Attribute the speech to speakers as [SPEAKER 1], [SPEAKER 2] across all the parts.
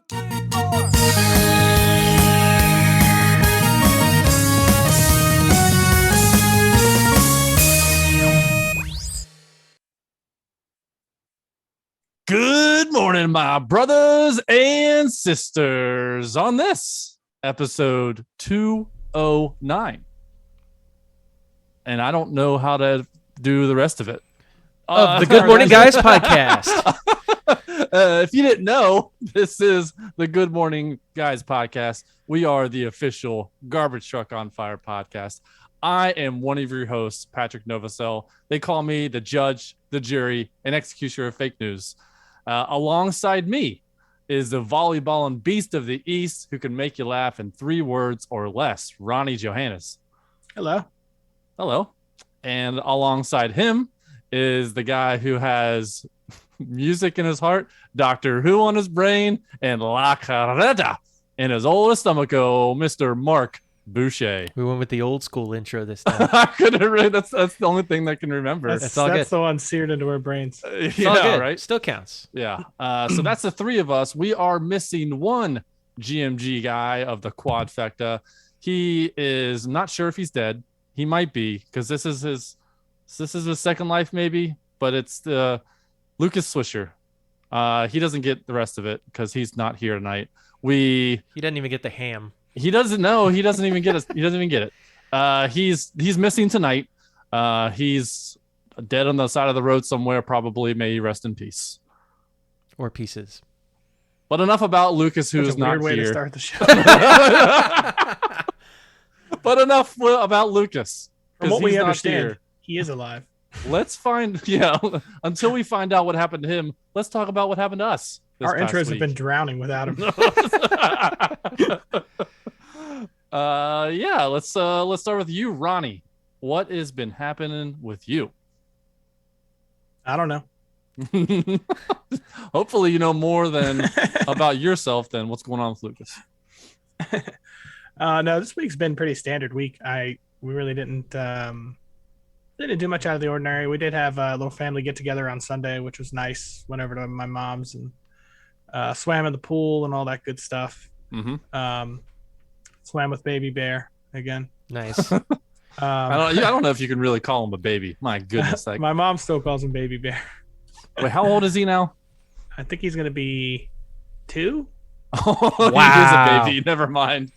[SPEAKER 1] Good morning, my brothers and sisters, on this episode 209. And I don't know how to do the rest of it.
[SPEAKER 2] Of the Good Morning Guys podcast.
[SPEAKER 1] If you didn't know, this is the Good Morning Guys podcast. We are the official Garbage Truck on Fire podcast. I am one of your hosts, Patrick Novosel. They call me the judge, the jury, and executioner of fake news. Alongside me is the volleyballing beast of the East who can make you laugh in 3 words or less, Ronnie Johannes.
[SPEAKER 3] Hello.
[SPEAKER 1] Hello. And alongside him is the guy who has music in his heart, Doctor Who on his brain, and La Carreta in his old stomacho, Mr. Marc Boucher.
[SPEAKER 2] We went with the old school intro this time.
[SPEAKER 1] I couldn't really. That's the only thing that I can remember.
[SPEAKER 3] That's
[SPEAKER 2] all good.
[SPEAKER 3] the one seared into our brains.
[SPEAKER 2] It's all good.
[SPEAKER 1] Right.
[SPEAKER 2] Still counts.
[SPEAKER 1] Yeah. So that's the 3 of us. We are missing one GMG guy of the quadfecta. He is not sure if he's dead. He might be, because this is his second life, maybe. But it's the Lucas Swisher. He doesn't get the rest of it because he's not here tonight.
[SPEAKER 2] He doesn't even get the ham.
[SPEAKER 1] He doesn't know. He doesn't even get it. He doesn't even get it. He's missing tonight. He's dead on the side of the road somewhere. Probably. May he rest in peace.
[SPEAKER 2] Or pieces.
[SPEAKER 1] But enough about Lucas, who is not
[SPEAKER 3] weird way
[SPEAKER 1] here.
[SPEAKER 3] to start the show.
[SPEAKER 1] But enough about Lucas.
[SPEAKER 3] From what we understand,
[SPEAKER 1] here.
[SPEAKER 3] he is alive.
[SPEAKER 1] Let's find. Yeah. Until we find out what happened to him, let's talk about what happened to us.
[SPEAKER 3] Our intros have been drowning without him.
[SPEAKER 1] Yeah. Let's start with you, Ronnie. What has been happening with you?
[SPEAKER 3] I don't know.
[SPEAKER 1] Hopefully you know more than about yourself than what's going on with Lucas.
[SPEAKER 3] No, this week's been pretty standard week. We really didn't do much out of the ordinary. We did have a little family get together on Sunday, which was nice. Went over to my mom's and swam in the pool and all that good stuff.
[SPEAKER 1] Mm-hmm.
[SPEAKER 3] Swam with baby bear again.
[SPEAKER 2] Nice.
[SPEAKER 1] I don't know if you can really call him a baby. My goodness.
[SPEAKER 3] My mom still calls him baby bear.
[SPEAKER 1] Wait, how old is he now?
[SPEAKER 3] I think he's going to be 2.
[SPEAKER 1] Oh,
[SPEAKER 2] Wow.
[SPEAKER 1] He is a baby. Never mind.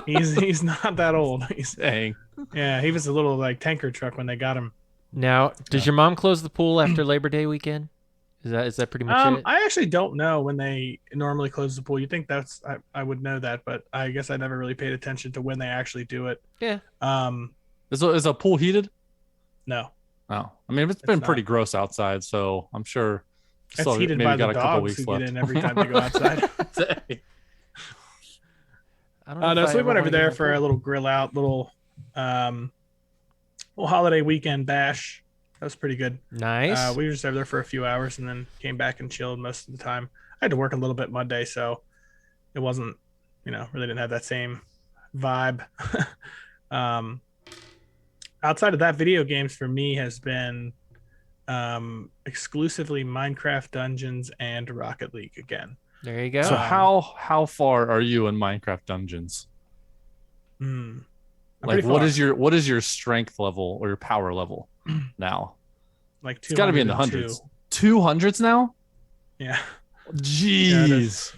[SPEAKER 3] He's not that old.
[SPEAKER 1] Dang.
[SPEAKER 3] Yeah, he was a little like tanker truck when they got him.
[SPEAKER 2] Now, does your mom close the pool after Labor Day weekend? Is that pretty much it?
[SPEAKER 3] I actually don't know when they normally close the pool. You think I would know that, but I guess I never really paid attention to when they actually do it.
[SPEAKER 2] Yeah.
[SPEAKER 1] Is a pool heated?
[SPEAKER 3] No.
[SPEAKER 1] Oh, I mean, it's been
[SPEAKER 3] not.
[SPEAKER 1] pretty gross outside, so I'm sure.
[SPEAKER 3] It's heated
[SPEAKER 1] maybe
[SPEAKER 3] by
[SPEAKER 1] got
[SPEAKER 3] the
[SPEAKER 1] a couple
[SPEAKER 3] dogs
[SPEAKER 1] weeks
[SPEAKER 3] who
[SPEAKER 1] left.
[SPEAKER 3] get in every time they go outside.
[SPEAKER 2] I don't know.
[SPEAKER 3] No,
[SPEAKER 2] if
[SPEAKER 3] so
[SPEAKER 2] I
[SPEAKER 3] we went
[SPEAKER 2] ever
[SPEAKER 3] over
[SPEAKER 2] wanna
[SPEAKER 3] there
[SPEAKER 2] get
[SPEAKER 3] for
[SPEAKER 2] in
[SPEAKER 3] a
[SPEAKER 2] the
[SPEAKER 3] little grill out, little holiday weekend bash. That was pretty good.
[SPEAKER 2] pool. Nice.
[SPEAKER 3] We were just over there for a few hours and then came back and chilled most of the time. I had to work a little bit Monday, so it wasn't, really didn't have that same vibe. Outside of that, video games for me has been exclusively Minecraft Dungeons and Rocket League again.
[SPEAKER 2] There you go.
[SPEAKER 1] So how far are you in Minecraft Dungeons?
[SPEAKER 3] I'm
[SPEAKER 1] Like,
[SPEAKER 3] pretty
[SPEAKER 1] what
[SPEAKER 3] far.
[SPEAKER 1] is your strength level or your power level now?
[SPEAKER 3] Like
[SPEAKER 1] It's got to be in the
[SPEAKER 3] 202.
[SPEAKER 1] hundreds. 200s now?
[SPEAKER 3] Yeah.
[SPEAKER 1] Jeez.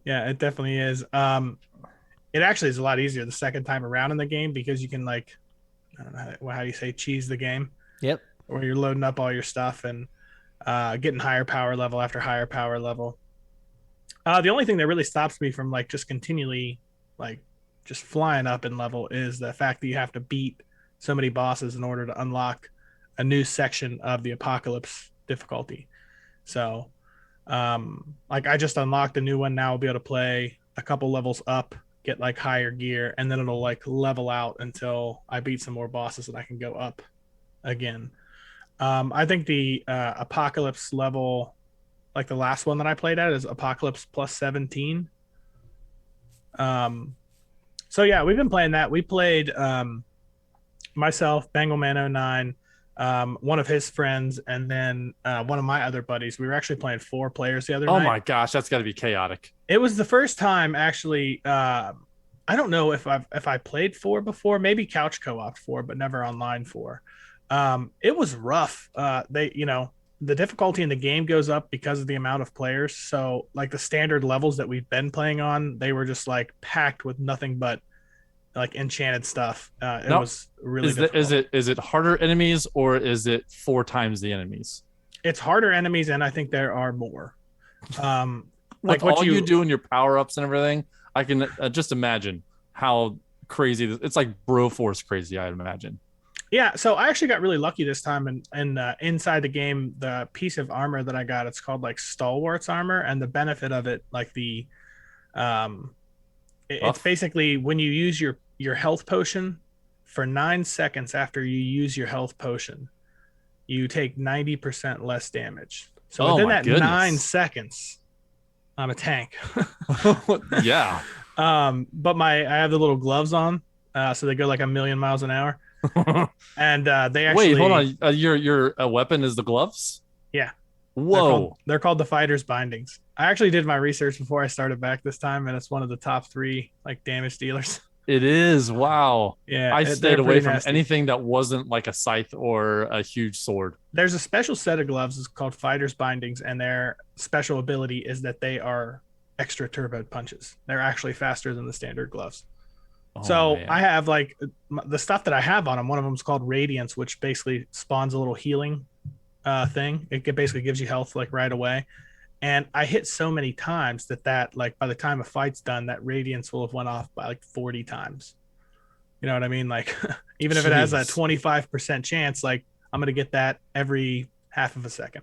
[SPEAKER 3] Yeah, it definitely is. It actually is a lot easier the second time around in the game because you can, like, I don't know how do you say, cheese the game,
[SPEAKER 2] Yep.
[SPEAKER 3] where you're loading up all your stuff and getting higher power level after higher power level. The only thing that really stops me from like just continually like just flying up in level is the fact that you have to beat so many bosses in order to unlock a new section of the apocalypse difficulty. So like I just unlocked a new one. Now I'll be able to play a couple levels up, get like higher gear, and then it'll like level out until I beat some more bosses and I can go up again. I think the apocalypse level, like the last one that I played at, is apocalypse plus 17. So yeah, we've been playing that. We played myself, Bangelman09, one of his friends, and then one of my other buddies. We were actually playing 4 players the other
[SPEAKER 1] Oh
[SPEAKER 3] night.
[SPEAKER 1] my gosh, that's got to be chaotic.
[SPEAKER 3] It was the first time actually. I don't know if I played 4 before, maybe couch co-op 4, but never online 4. It was rough. The difficulty in the game goes up because of the amount of players. So like the standard levels that we've been playing on, they were just like packed with nothing but like enchanted stuff. It was really difficult.
[SPEAKER 1] Is it harder enemies or is it 4 times the enemies?
[SPEAKER 3] It's harder enemies, and I think there are more.
[SPEAKER 1] Like what you do in your power ups and everything, I can just imagine how crazy it's like Broforce crazy. I imagine.
[SPEAKER 3] Yeah, so I actually got really lucky this time, and inside the game, the piece of armor that I got, it's called like Stalwart's armor, and the benefit of it, like it's basically when you use your health potion for 9 seconds after you use your health potion, you take 90% less damage. So within that
[SPEAKER 1] goodness.
[SPEAKER 3] 9 seconds, I'm a tank.
[SPEAKER 1] Yeah.
[SPEAKER 3] But I have the little gloves on, so they go like a million miles an hour. And they actually
[SPEAKER 1] wait, hold on. Your weapon is the gloves?
[SPEAKER 3] Yeah.
[SPEAKER 1] Whoa.
[SPEAKER 3] They're called the Fighter's Bindings. I actually did my research before I started back this time, and it's one of the top 3 like damage dealers.
[SPEAKER 1] It is. Wow.
[SPEAKER 3] Yeah,
[SPEAKER 1] I stayed away from
[SPEAKER 3] nasty.
[SPEAKER 1] anything that wasn't like a scythe or a huge sword.
[SPEAKER 3] There's a special set of gloves. It's called Fighter's Bindings, and their special ability is that they are extra turbo punches. They're actually faster than the standard gloves. So man. I have like the stuff that I have on them. One of them is called Radiance, which basically spawns a little healing thing. It basically gives you health like right away. And I hit so many times that like by the time a fight's done, that Radiance will have went off by like 40 times. You know what I mean? Like even if it has a 25% chance, like I'm going to get that every half of a second.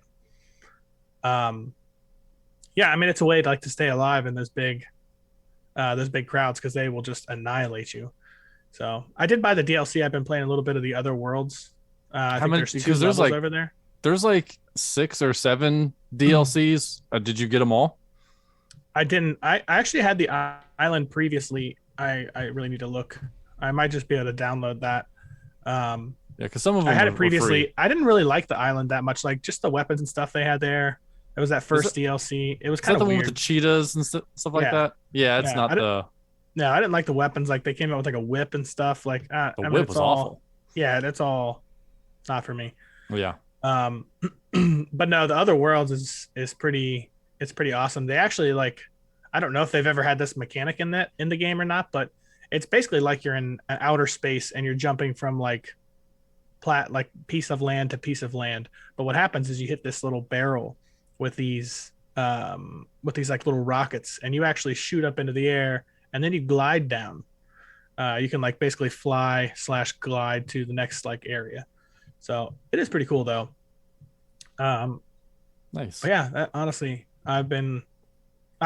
[SPEAKER 3] Yeah, I mean, it's a way to like to stay alive in those big crowds because they will just annihilate you. So I did buy the DLC. I've been playing a little bit of the other worlds. I think there's 2 levels like, over there.
[SPEAKER 1] There's like 6 or 7 DLCs. Did you get them all?
[SPEAKER 3] I didn't. I actually had the island previously. I really need to look. I might just be able to download that.
[SPEAKER 1] Yeah, because some of them
[SPEAKER 3] I had it previously. I didn't really like the island that much. Like just the weapons and stuff they had there. It was that first DLC. It was kind of
[SPEAKER 1] the
[SPEAKER 3] weird.
[SPEAKER 1] one with the cheetahs and stuff like that. Yeah, it's not the.
[SPEAKER 3] No, I didn't like the weapons. Like they came out with like a whip and stuff. Like
[SPEAKER 1] the whip was awful.
[SPEAKER 3] Yeah, that's all not for me.
[SPEAKER 1] Yeah.
[SPEAKER 3] But no, the other worlds is pretty. It's pretty awesome. They actually like. I don't know if they've ever had this mechanic in the game or not, but it's basically like you're in an outer space and you're jumping from like piece of land to piece of land. But what happens is you hit this little barrel with these like little rockets, and you actually shoot up into the air, and then you glide down. You can like basically fly/glide to the next like area. So it is pretty cool though.
[SPEAKER 1] Nice.
[SPEAKER 3] But yeah, honestly, I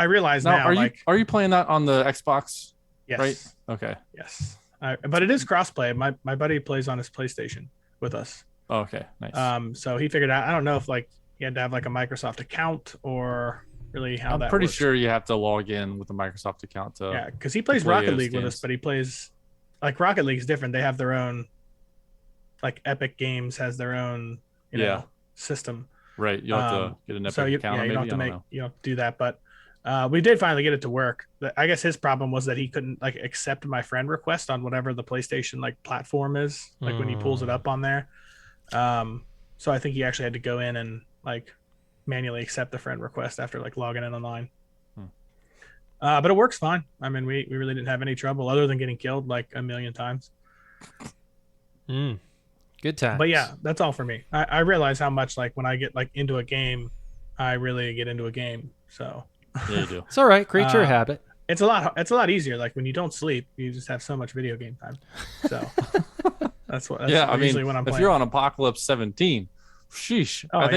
[SPEAKER 3] realize now.
[SPEAKER 1] Are you playing that on the Xbox?
[SPEAKER 3] Yes.
[SPEAKER 1] Right. Okay.
[SPEAKER 3] Yes. But it is crossplay. My buddy plays on his PlayStation with us.
[SPEAKER 1] Oh, okay. Nice.
[SPEAKER 3] So he figured out. I don't know if like you had to have like a Microsoft account or really how that works.
[SPEAKER 1] I'm pretty sure you have to log in with a Microsoft account to.
[SPEAKER 3] Yeah, because he plays Rocket League with us, but he plays like Rocket League's different. They have their own. Like Epic Games has their own, system.
[SPEAKER 1] Right. You have to get an Epic account.
[SPEAKER 3] You
[SPEAKER 1] maybe
[SPEAKER 3] don't have to do that, but we did finally get it to work. I guess his problem was that he couldn't like accept my friend request on whatever the PlayStation like platform is, like when he pulls it up on there. So I think he actually had to go in and like manually accept the friend request after like logging in online. But it works fine. I mean, we really didn't have any trouble other than getting killed like a million times.
[SPEAKER 2] Good times.
[SPEAKER 3] But yeah, that's all for me. I realize how much like when I get like into a game, I really get into a game. So
[SPEAKER 1] yeah, you do.
[SPEAKER 2] It's all right. Creature habit.
[SPEAKER 3] It's a lot easier. Like when you don't sleep, you just have so much video game time. So that's usually when I'm playing.
[SPEAKER 1] If you're on Apocalypse 17, sheesh. I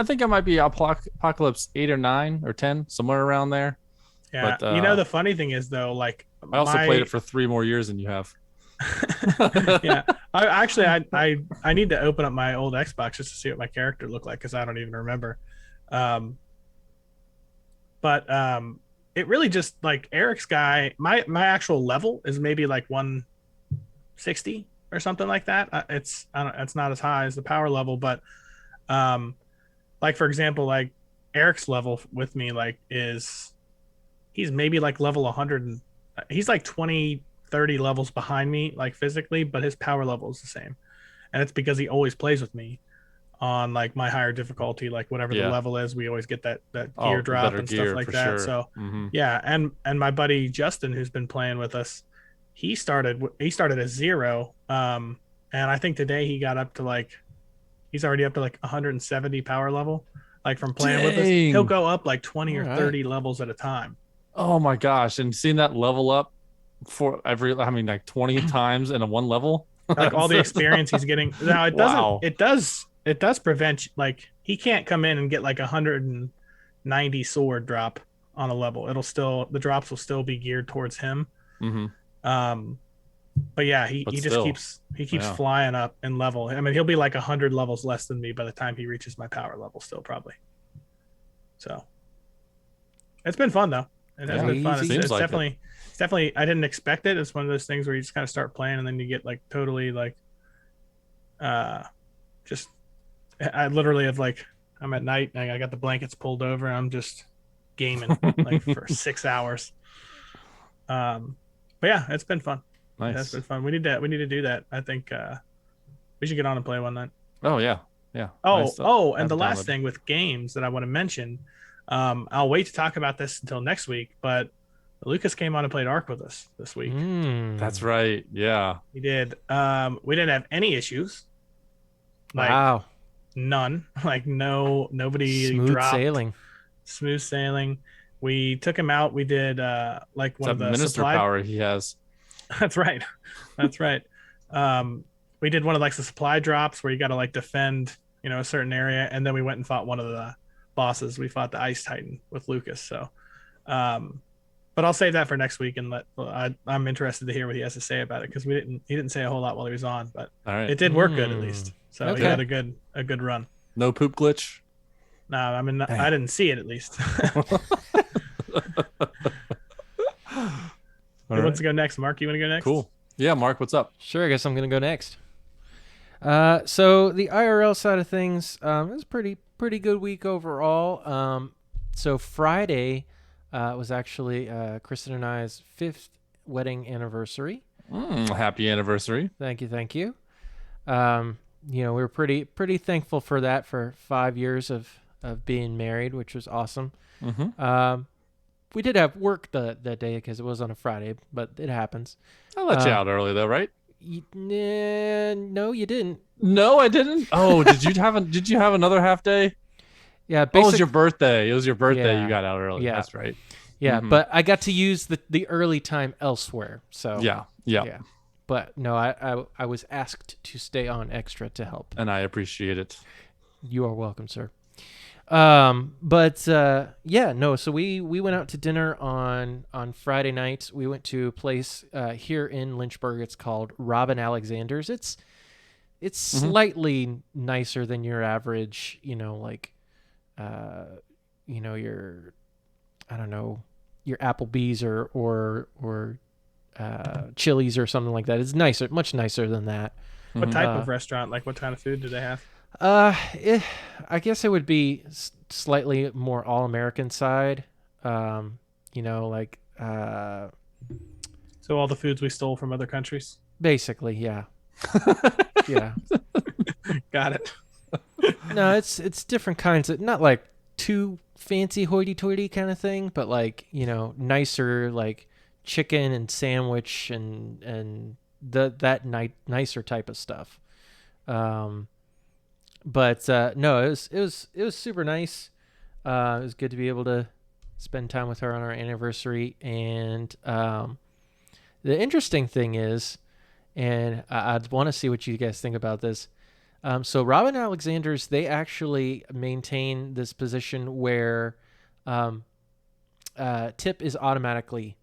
[SPEAKER 1] think I might be Apocalypse 8 or 9 or 10, somewhere around there.
[SPEAKER 3] Yeah. But, the funny thing is though, like
[SPEAKER 1] I also played it for 3 more years than you have.
[SPEAKER 3] Yeah, I need to open up my old Xbox just to see what my character looked like because I don't even remember. But it really just like Eric's guy. My actual level is maybe like 160, or something like that. I don't, it's not as high as the power level, but um, like for example, like Eric's level with me like is he's maybe like level 100 and he's like 20 30 levels behind me like physically, but his power level is the same, and it's because he always plays with me on like my higher difficulty, like whatever the
[SPEAKER 1] Yeah.
[SPEAKER 3] level is, we always get that
[SPEAKER 1] Oh,
[SPEAKER 3] gear
[SPEAKER 1] the
[SPEAKER 3] drop
[SPEAKER 1] better
[SPEAKER 3] and
[SPEAKER 1] gear
[SPEAKER 3] stuff like
[SPEAKER 1] for
[SPEAKER 3] that.
[SPEAKER 1] sure.
[SPEAKER 3] So
[SPEAKER 1] Mm-hmm.
[SPEAKER 3] yeah, and my buddy Justin, who's been playing with us, he started at 0, and I think today he got up to like he's already up to like 170 power level, like from playing with us. He'll
[SPEAKER 1] Dang.
[SPEAKER 3] go up like 20
[SPEAKER 2] All
[SPEAKER 3] or
[SPEAKER 2] right.
[SPEAKER 3] 30 levels at a time.
[SPEAKER 1] Oh my gosh! And seeing that level up for every, I mean, like 20 times in a one level.
[SPEAKER 3] Like all the experience he's getting now,
[SPEAKER 1] Wow.
[SPEAKER 3] it does prevent, like he can't come in and get like 190 sword drop on a level. It'll still, the drops will still be geared towards him.
[SPEAKER 1] Mm-hmm.
[SPEAKER 3] But yeah,
[SPEAKER 1] But
[SPEAKER 3] he just
[SPEAKER 1] still,
[SPEAKER 3] keeps
[SPEAKER 1] yeah.
[SPEAKER 3] flying up in level. I mean, he'll be like 100 levels less than me by the time he reaches my power level still, probably. So it's been fun though. It has
[SPEAKER 1] Yeah,
[SPEAKER 3] been fun.
[SPEAKER 2] easy.
[SPEAKER 3] It's
[SPEAKER 1] Seems like it.
[SPEAKER 3] definitely it's definitely, I didn't expect it. It's one of those things where you just kind of start playing and then you get like totally like just I literally have like, I'm at night and I got the blankets pulled over and I'm just gaming like for 6 hours. But yeah, it's been fun. It has
[SPEAKER 1] Nice.
[SPEAKER 3] been fun. We need to do that. I think we should get on and play one night.
[SPEAKER 1] Oh yeah, yeah.
[SPEAKER 3] Oh,
[SPEAKER 1] Nice.
[SPEAKER 3] and the last
[SPEAKER 1] Download.
[SPEAKER 3] thing with games that I want to mention, I'll wait to talk about this until next week, but Lucas came on and played Ark with us this week.
[SPEAKER 1] That's right. Yeah.
[SPEAKER 3] He did. We didn't have any issues. Like
[SPEAKER 2] Wow.
[SPEAKER 3] none. Like nobody
[SPEAKER 2] Smooth
[SPEAKER 3] dropped.
[SPEAKER 2] sailing.
[SPEAKER 3] Smooth sailing. We took him out. We did like
[SPEAKER 1] It's
[SPEAKER 3] one
[SPEAKER 1] that
[SPEAKER 3] of the
[SPEAKER 1] minister
[SPEAKER 3] supply.
[SPEAKER 1] power he has.
[SPEAKER 3] That's right. That's right. We did one of like the supply drops where you got to like defend, a certain area, and then we went and fought one of the bosses. We fought the Ice Titan with Lucas. So, but I'll save that for next week and I'm interested to hear what he has to say about it because he didn't say a whole lot while he was on, but
[SPEAKER 1] All right.
[SPEAKER 3] it did work good at least. So he
[SPEAKER 2] Okay.
[SPEAKER 3] had a good run.
[SPEAKER 1] No poop glitch.
[SPEAKER 3] No, I mean I didn't see it at least. Who wants to go next? Mark, you want to go next?
[SPEAKER 1] Cool. Yeah, Mark, what's up?
[SPEAKER 2] Sure, I guess I'm gonna go next. So the IRL side of things, it was pretty good week overall. So Friday was actually Kristen and I's 5th wedding anniversary.
[SPEAKER 1] Happy anniversary.
[SPEAKER 2] Thank you. We were pretty thankful for that, for 5 years of being married, which was awesome.
[SPEAKER 1] Mm-hmm.
[SPEAKER 2] We did have work that day because it was on a Friday, but it happens.
[SPEAKER 1] I let you out early though, right?
[SPEAKER 2] No, you didn't.
[SPEAKER 1] No, I didn't. Oh, did you have another half day?
[SPEAKER 2] Yeah,
[SPEAKER 1] Oh, it was your birthday. It was your birthday.
[SPEAKER 2] Yeah.
[SPEAKER 1] You got out early.
[SPEAKER 2] Yeah.
[SPEAKER 1] That's right.
[SPEAKER 2] Yeah,
[SPEAKER 1] Mhm.
[SPEAKER 2] but I got to use the early time elsewhere. So
[SPEAKER 1] Yeah.
[SPEAKER 2] But no, I was asked to stay on extra to help.
[SPEAKER 1] And I appreciate it.
[SPEAKER 2] You are welcome, sir. So we went out to dinner on Friday night. We went to a place here in Lynchburg. It's called Robin Alexander's. It's slightly nicer than your average, your Applebee's or Chili's or something like that. It's nicer, much nicer than that.
[SPEAKER 3] What type of restaurant? Like what kind of food do they have?
[SPEAKER 2] I guess it would be slightly more all-American side.
[SPEAKER 3] So all the foods we stole from other countries.
[SPEAKER 2] Basically, yeah. Yeah.
[SPEAKER 3] Got it.
[SPEAKER 2] No, it's different kinds of, not like too fancy hoity-toity kind of thing, but like, nicer, like chicken and sandwich and nicer type of stuff. No, it was super nice. It was good to be able to spend time with her on our anniversary. And the interesting thing is, and I'd want to see what you guys think about this. So Robin Alexander's, they actually maintain this position where tip is automatically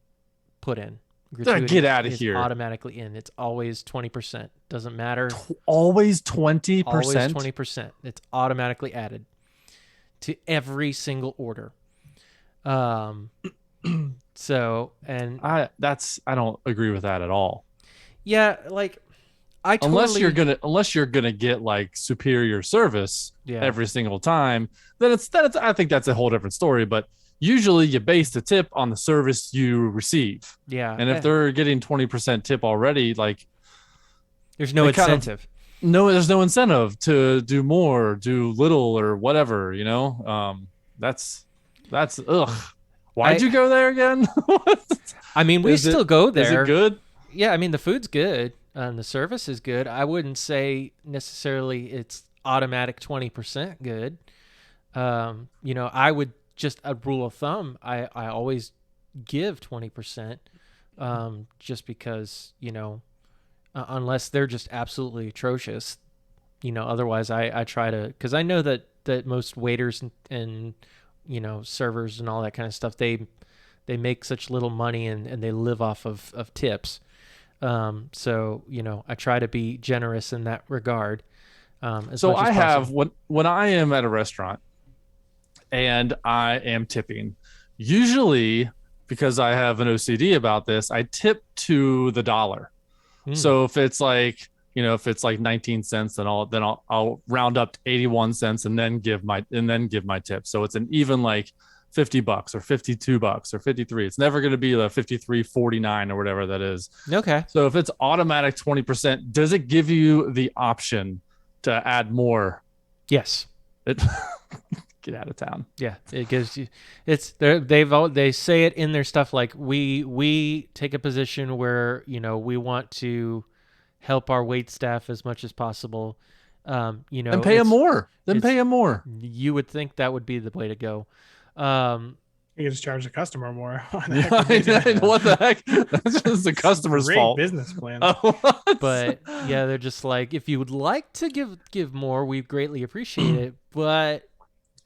[SPEAKER 2] put in.
[SPEAKER 1] Get out of
[SPEAKER 2] is
[SPEAKER 1] here.
[SPEAKER 2] Automatically in. It's always 20%. Doesn't matter.
[SPEAKER 1] Always 20%.
[SPEAKER 2] Always 20%. It's automatically added to every single order. So, and
[SPEAKER 1] I don't agree with that at all.
[SPEAKER 2] yeah, like
[SPEAKER 1] unless you're gonna get like superior service
[SPEAKER 2] Yeah.
[SPEAKER 1] every single time, then it's I think that's a whole different story. But usually you base the tip on the service you receive.
[SPEAKER 2] Yeah.
[SPEAKER 1] And if they're getting 20% tip already, like
[SPEAKER 2] there's no
[SPEAKER 1] they kind of
[SPEAKER 2] incentive.
[SPEAKER 1] no, there's no incentive to do more, do little, or whatever. That's ugh. Why'd you go there again?
[SPEAKER 2] I mean, we still go there.
[SPEAKER 1] Is it good?
[SPEAKER 2] Yeah, I mean the food's good and the service is good. I wouldn't say necessarily it's automatic 20% good. I would just a rule of thumb. I always give 20%, just because unless they're just absolutely atrocious. Otherwise I try to, because I know that most waiters and servers and all that kind of stuff, they make such little money and they live off of tips. So I try to be generous in that regard.
[SPEAKER 1] So I have when I am at a restaurant and I am tipping, usually because I have an OCD about this, I tip to the dollar. So if it's like 19 cents, then I'll round up to 81 cents and then give my tip. So it's an even like $50 or $52 or 53. It's never going to be the 53.49 or whatever that is.
[SPEAKER 2] Okay.
[SPEAKER 1] So if it's automatic 20%, does it give you the option to add more?
[SPEAKER 2] Yes.
[SPEAKER 1] Get out of town.
[SPEAKER 2] Yeah, it gives you. They say it in their stuff, like we take a position where we want to help our wait staff as much as possible. And
[SPEAKER 1] pay them more. Pay them more.
[SPEAKER 2] You would think that would be the way to go.
[SPEAKER 3] You can just charge the customer more.
[SPEAKER 1] What the heck? That's just the customer's
[SPEAKER 3] Great
[SPEAKER 1] fault.
[SPEAKER 3] Business plan.
[SPEAKER 2] But yeah, they're just like, if you would like to give more, we greatly appreciate it, but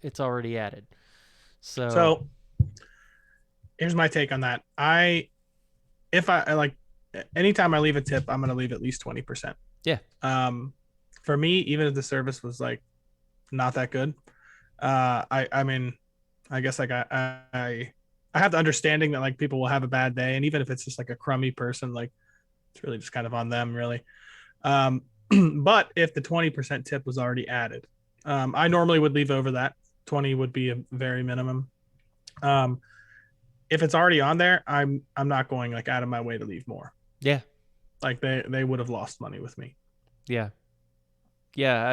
[SPEAKER 2] it's already added. So
[SPEAKER 3] here's my take on that. Anytime I leave a tip, I'm going to leave at least 20%.
[SPEAKER 2] Yeah.
[SPEAKER 3] For me, even if the service was like not that good, I mean, I guess like I have the understanding that like people will have a bad day, and even if it's just like a crummy person, like it's really just kind of on them, really. But if the 20% tip was already added, I normally would leave over that. 20 would be a very minimum. If it's already on there, I'm not going like out of my way to leave more.
[SPEAKER 2] Yeah.
[SPEAKER 3] Like they would have lost money with me.
[SPEAKER 2] Yeah. Yeah.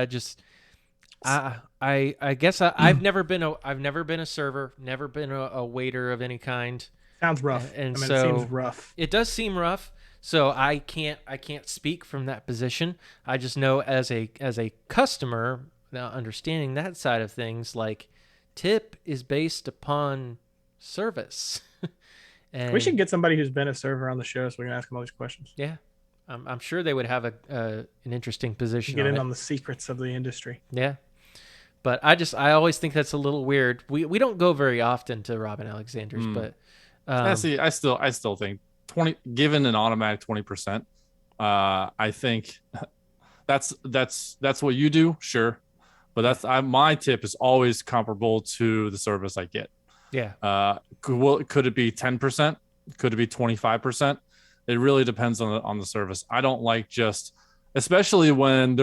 [SPEAKER 2] I guess I've never been a server, never been a waiter of any kind.
[SPEAKER 3] Sounds rough.
[SPEAKER 2] And
[SPEAKER 3] so
[SPEAKER 2] it
[SPEAKER 3] seems rough.
[SPEAKER 2] It does seem rough. So I can't speak from that position. I just know as a customer, now understanding that side of things, like tip is based upon service. And
[SPEAKER 3] we should get somebody who's been a server on the show so we can ask them all these questions.
[SPEAKER 2] Yeah. I'm sure they would have an interesting position.
[SPEAKER 3] Get in on the secrets of the industry.
[SPEAKER 2] Yeah. But I always think that's a little weird. We don't go very often to Robin Alexander's, but
[SPEAKER 1] I still think 20 given an automatic 20%. I think that's what you do, sure, but my tip is always comparable to the service I get.
[SPEAKER 2] Yeah.
[SPEAKER 1] Could it be 10%? Could it be 25%? It really depends on the service. I don't like just, especially when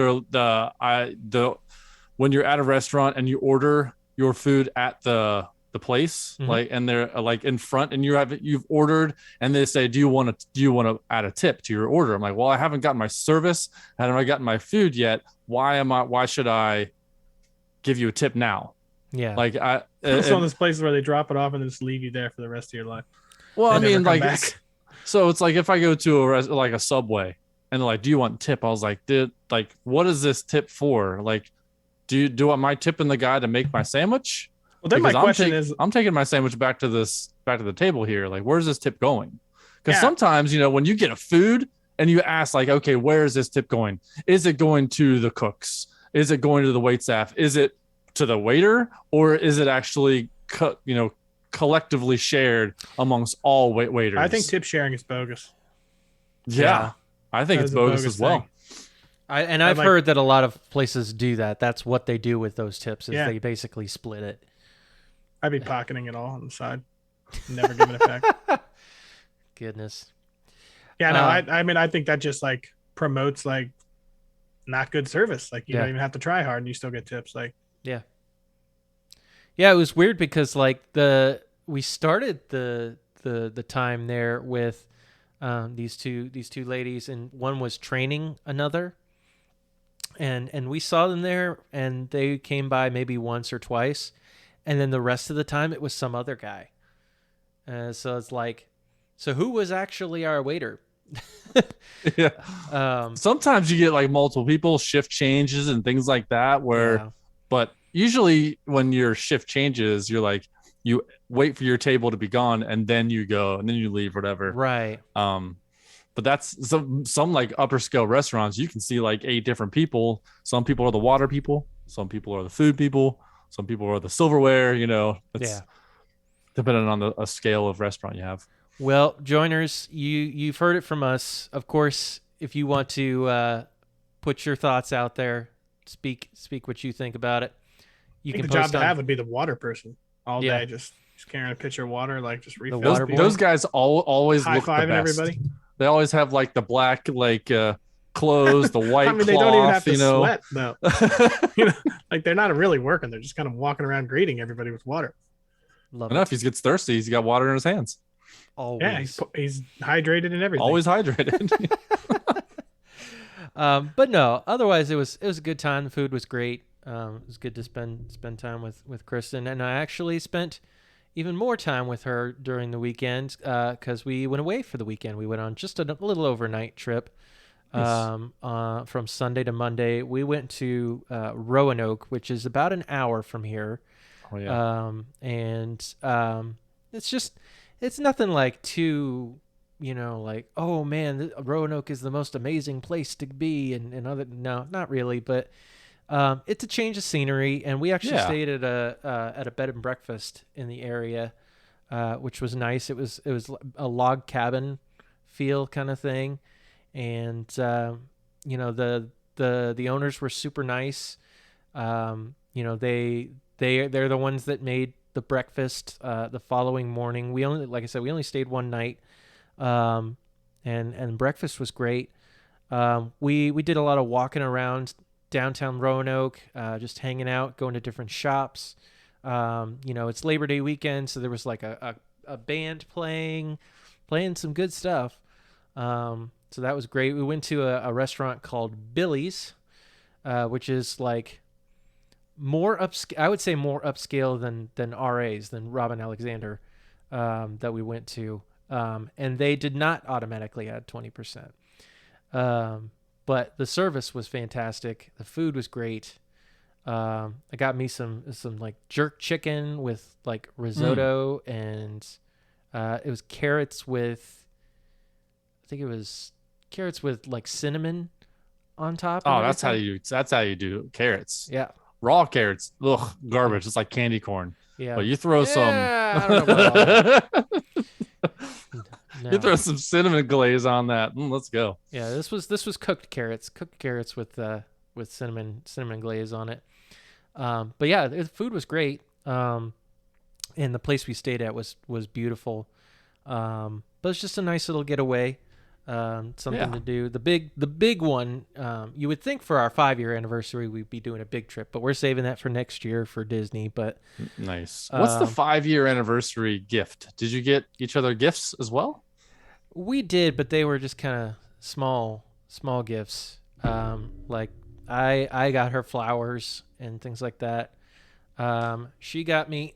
[SPEAKER 1] when you're at a restaurant and you order your food at the place,
[SPEAKER 2] Mm-hmm.
[SPEAKER 1] like, and they're like in front, and you've ordered, and they say, do you want to add a tip to your order? I'm like, well, I haven't gotten my service, haven't I gotten my food yet? Why should I give you a tip now?
[SPEAKER 2] Yeah.
[SPEAKER 3] Like it's one of those places where they drop it off and then just leave you there for the rest of your life.
[SPEAKER 1] Well, I mean, like, so it's like if I go to a Subway and they're like, do you want tip? I was like, what is this tip for? Like, do you want my tip in the guy to make my sandwich?
[SPEAKER 3] Well, then
[SPEAKER 1] because
[SPEAKER 3] my question is,
[SPEAKER 1] I'm taking my sandwich back to the table here. Like, where's this tip going? Because sometimes, when you get a food and you ask like, okay, where is this tip going? Is it going to the cooks? Is it going to the wait staff? Is it to the waiter, or is it actually collectively shared amongst all waiters?
[SPEAKER 3] I think tip sharing is bogus.
[SPEAKER 1] Yeah. I think it's bogus as well.
[SPEAKER 2] I've heard that a lot of places do that. That's what they do with those tips, is they basically split it.
[SPEAKER 3] I'd be pocketing it all on the side, never giving it back.
[SPEAKER 2] Goodness.
[SPEAKER 3] Yeah, no, I mean, I think that just like promotes like not good service. Like you
[SPEAKER 2] Yeah.
[SPEAKER 3] don't even have to try hard and you still get tips. Like,
[SPEAKER 2] Yeah. Yeah, it was weird because like we started the time there with these two ladies, and one was training another, and we saw them there, and they came by maybe once or twice, and then the rest of the time it was some other guy. So it's like, so who was actually our waiter?
[SPEAKER 1] Yeah.
[SPEAKER 2] Um,
[SPEAKER 1] Sometimes you get like multiple people, shift changes and things like that.
[SPEAKER 2] yeah,
[SPEAKER 1] But usually when your shift changes, you're like, you wait for your table to be gone and then you go and then you leave, whatever.
[SPEAKER 2] right.
[SPEAKER 1] But that's some like upper scale restaurants. You can see like 8 different people. Some people are the water people. Some people are the food people. Some people are the silverware. It's
[SPEAKER 2] Yeah.
[SPEAKER 1] depending on a scale of restaurant you have.
[SPEAKER 2] Well, joiners, you've heard it from us. Of course, if you want to put your thoughts out there, speak what you think about it. You
[SPEAKER 3] I think
[SPEAKER 2] can
[SPEAKER 3] the job
[SPEAKER 2] post
[SPEAKER 3] to
[SPEAKER 2] on.
[SPEAKER 3] have would be the water person all
[SPEAKER 2] Yeah.
[SPEAKER 3] day, just carrying a pitcher of water, like just refill
[SPEAKER 2] water
[SPEAKER 3] people.
[SPEAKER 1] Those guys always
[SPEAKER 3] high
[SPEAKER 1] look the
[SPEAKER 3] fiving
[SPEAKER 1] best.
[SPEAKER 3] everybody.
[SPEAKER 1] They always have like the black clothes, the white
[SPEAKER 3] I mean,
[SPEAKER 1] cloth.
[SPEAKER 3] they don't even have to sweat though. Like they're not really working; they're just kind of walking around greeting everybody with water.
[SPEAKER 2] Love
[SPEAKER 1] Enough.
[SPEAKER 2] it.
[SPEAKER 1] He gets thirsty. He's got water in his hands.
[SPEAKER 2] Always.
[SPEAKER 3] Yeah, he's hydrated and everything.
[SPEAKER 1] Always hydrated.
[SPEAKER 2] But no, otherwise it was a good time. The food was great. It was good to spend time with Kristen, and I actually spent even more time with her during the weekend because we went away for the weekend. We went on just a little overnight trip.
[SPEAKER 1] Nice.
[SPEAKER 2] From Sunday to Monday, we went to Roanoke, which is about an hour from here.
[SPEAKER 1] Oh yeah.
[SPEAKER 2] It's nothing like too, like, oh man, Roanoke is the most amazing place to be, and other, no, not really, but it's a change of scenery, and we actually stayed at a bed and breakfast in the area, which was nice. It was a log cabin feel kind of thing, and the owners were super nice. They're the ones that made the breakfast the following morning. Like I said, we only stayed one night, and breakfast was great. We did a lot of walking around downtown Roanoke, just hanging out, going to different shops. It's Labor Day weekend, so there was like a band playing some good stuff. So that was great. We went to a restaurant called Billy's, which is like more I would say more upscale than RA's, than Robin Alexander, that we went to. And they did not automatically add 20%. But the service was fantastic. The food was great. I got me some like jerk chicken with like risotto, and it was carrots with, I think it was carrots with like cinnamon on top.
[SPEAKER 1] Oh, that's how you do carrots.
[SPEAKER 2] Yeah.
[SPEAKER 1] Raw carrots. Ugh, garbage. It's like candy corn.
[SPEAKER 2] Yeah.
[SPEAKER 1] But you throw
[SPEAKER 2] I don't know about all that. No.
[SPEAKER 1] You throw some cinnamon glaze on that. Let's go.
[SPEAKER 2] Yeah, this was cooked carrots with cinnamon glaze on it. But yeah, the food was great. And the place we stayed at was beautiful. But it's just a nice little getaway. Something to do. The big one, you would think for our 5-year anniversary we'd be doing a big trip, but we're saving that for next year for Disney. But
[SPEAKER 1] nice. What's the 5-year anniversary gift? Did you get each other gifts as well?
[SPEAKER 2] We did, but they were just kind of small gifts. Like I got her flowers and things like that. She got me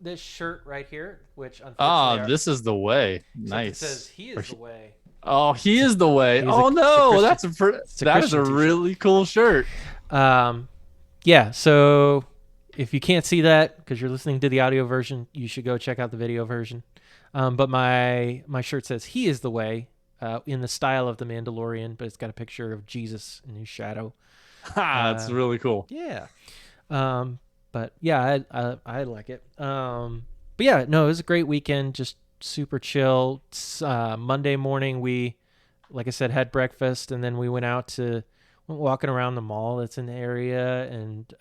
[SPEAKER 2] this shirt right here, which unfortunately
[SPEAKER 1] this is the way. Nice.
[SPEAKER 2] It says he is the way.
[SPEAKER 1] Oh, he is the way. That is a really cool shirt.
[SPEAKER 2] Yeah. So if you can't see that because you're listening to the audio version, you should go check out the video version. But my shirt says he is the way, in the style of the Mandalorian, but it's got a picture of Jesus in his shadow.
[SPEAKER 1] That's really cool.
[SPEAKER 2] Yeah. But yeah, I like it. But yeah, no, it was a great weekend. Just super chill. Monday morning, we, like I said, had breakfast, and then we went walking around the mall that's in the area, and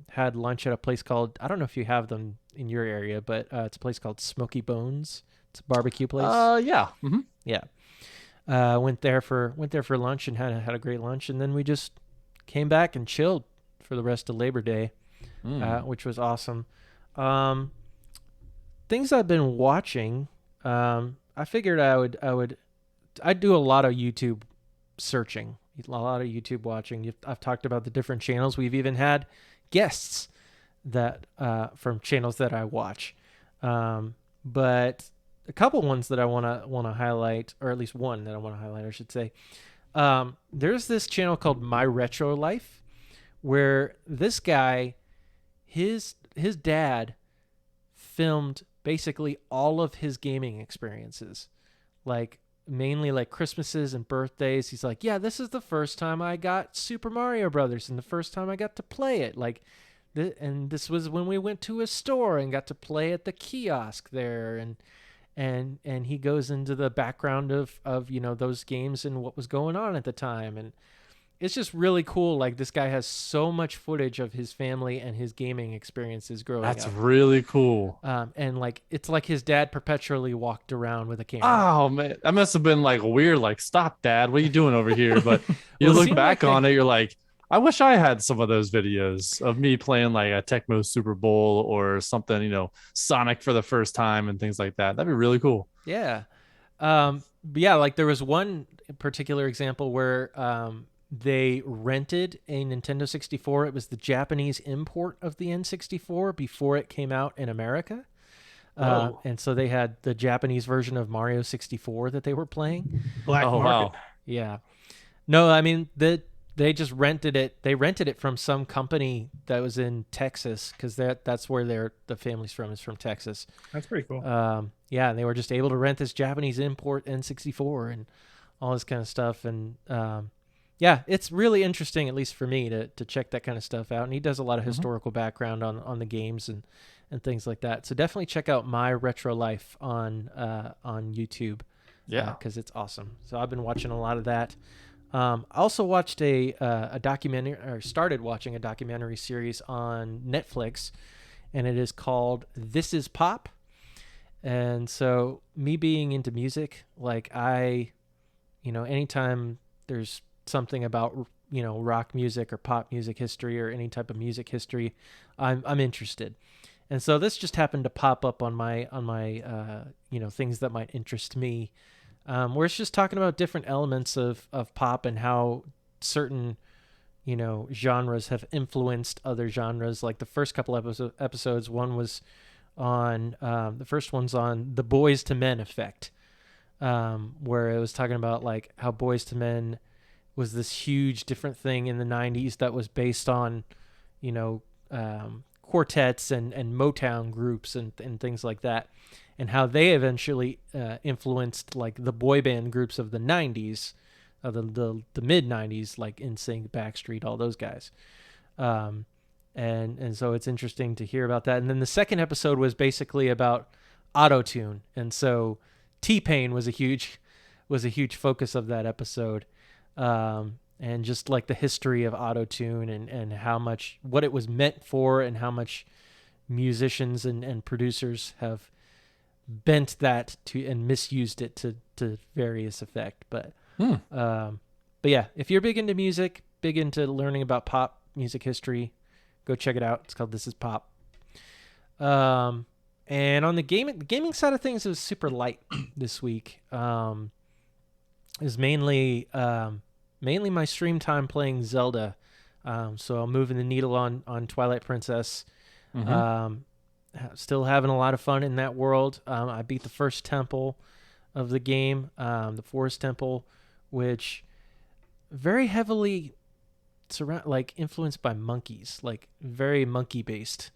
[SPEAKER 2] had lunch at a place called, I don't know if you have them in your area, but it's a place called Smoky Bones. It's a barbecue place.
[SPEAKER 1] Yeah. Mm-hmm.
[SPEAKER 2] Yeah. Went there for lunch and had a great lunch, and then we just came back and chilled for the rest of Labor Day, which was awesome. Things I've been watching. I figured I'd do a lot of YouTube searching, a lot of YouTube watching. I've talked about the different channels. We've even had guests that from channels that I watch. But a couple ones that I want to highlight, or at least one that I want to highlight, I should say. There's this channel called My Retro Life, where this guy, his dad filmed basically all of his gaming experiences, like mainly like Christmases and birthdays. He's like, yeah, this is the first time I got Super Mario Brothers and the first time I got to play it. Like, and this was when we went to a store and got to play at the kiosk there. And he goes into the background of those games and what was going on at the time. And it's just really cool. Like, this guy has so much footage of his family and his gaming experiences growing up.
[SPEAKER 1] That's really cool.
[SPEAKER 2] And like, it's like his dad perpetually walked around with a camera.
[SPEAKER 1] Oh man, that must have been like weird. Like, stop, Dad, what are you doing over here? But you
[SPEAKER 2] Well, it
[SPEAKER 1] look
[SPEAKER 2] seemed
[SPEAKER 1] back
[SPEAKER 2] like
[SPEAKER 1] on it, you're like, I wish I had some of those videos of me playing like a Tecmo Super Bowl or something, Sonic for the first time and things like that. That'd be really cool.
[SPEAKER 2] Yeah. But yeah, like there was one particular example where they rented a Nintendo 64. It was the Japanese import of the N64 before it came out in America. And so they had the Japanese version of Mario 64 that they were playing.
[SPEAKER 3] Black market.
[SPEAKER 1] Wow.
[SPEAKER 2] Yeah. No, I mean, they just rented it. They rented it from some company that was in Texas, because that's where the family's from, is from Texas.
[SPEAKER 3] That's pretty cool.
[SPEAKER 2] Yeah, and they were just able to rent this Japanese import N64 and all this kind of stuff. And yeah, it's really interesting, at least for me, to check that kind of stuff out. And he does a lot of historical background on the games and things like that. So definitely check out My Retro Life on YouTube.
[SPEAKER 1] Yeah,
[SPEAKER 2] because it's awesome. So I've been watching a lot of that. I also watched a documentary, or started watching a documentary series on Netflix, and it is called This Is Pop. And so, me being into music, like anytime there's something about rock music or pop music history or any type of music history, I'm interested. And so this just happened to pop up on my things that might interest me. Where it's just talking about different elements of pop and how certain, genres have influenced other genres. Like the first couple episodes, one was on, the first one's on the Boys to Men effect, where it was talking about like how Boys to Men was this huge different thing in the 90s that was based on, quartets and Motown groups and things like that. And how they eventually influenced like the boy band groups of the 90s, the mid 90s, like NSYNC, Backstreet, all those guys. And so it's interesting to hear about that. And then the second episode was basically about auto-tune. And so T-Pain was a huge focus of that episode. And just like the history of auto-tune and what it was meant for, and how much musicians and producers have bent that to and misused it to various effect. But yeah, if you're big into music, big into learning about pop music history, go check it out. It's called This Is Pop. And on the gaming side of things, it was super light this week. It was mainly my stream time playing Zelda. So I'm moving the needle on Twilight Princess. Still having a lot of fun in that world. I beat the first temple of the game, the Forest Temple, which very heavily influenced by monkeys, like very monkey based.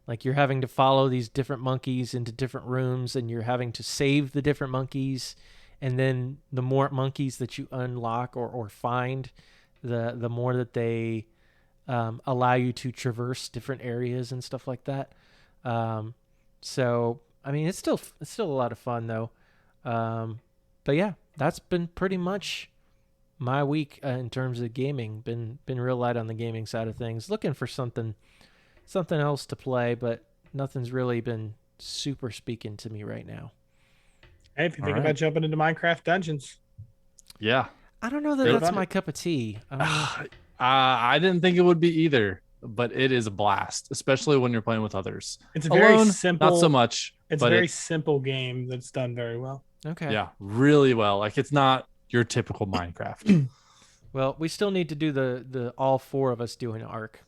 [SPEAKER 2] Like you're having to follow these different monkeys into different rooms, and you're having to save the different monkeys. And then the more monkeys that you unlock or find, the more that they allow you to traverse different areas and stuff like that. So I mean, it's still a lot of fun though. But yeah, that's been pretty much my week in terms of gaming. Been real light on the gaming side of things. Looking for something else to play, but nothing's really been super speaking to me right now.
[SPEAKER 3] Hey, if you think about jumping into Minecraft Dungeons,
[SPEAKER 1] Yeah.
[SPEAKER 2] I don't know that
[SPEAKER 1] It-
[SPEAKER 2] that's my cup of tea.
[SPEAKER 1] I didn't think it would be either, but it is a blast, especially when you're playing with others.
[SPEAKER 3] It's a very
[SPEAKER 1] Alone,
[SPEAKER 3] simple.
[SPEAKER 1] not so much.
[SPEAKER 3] It's a
[SPEAKER 1] but
[SPEAKER 3] very simple game that's done very well.
[SPEAKER 2] Okay.
[SPEAKER 1] Yeah, really well. Like it's not your typical Minecraft.
[SPEAKER 2] Well, we still need to do the all four of us doing Ark.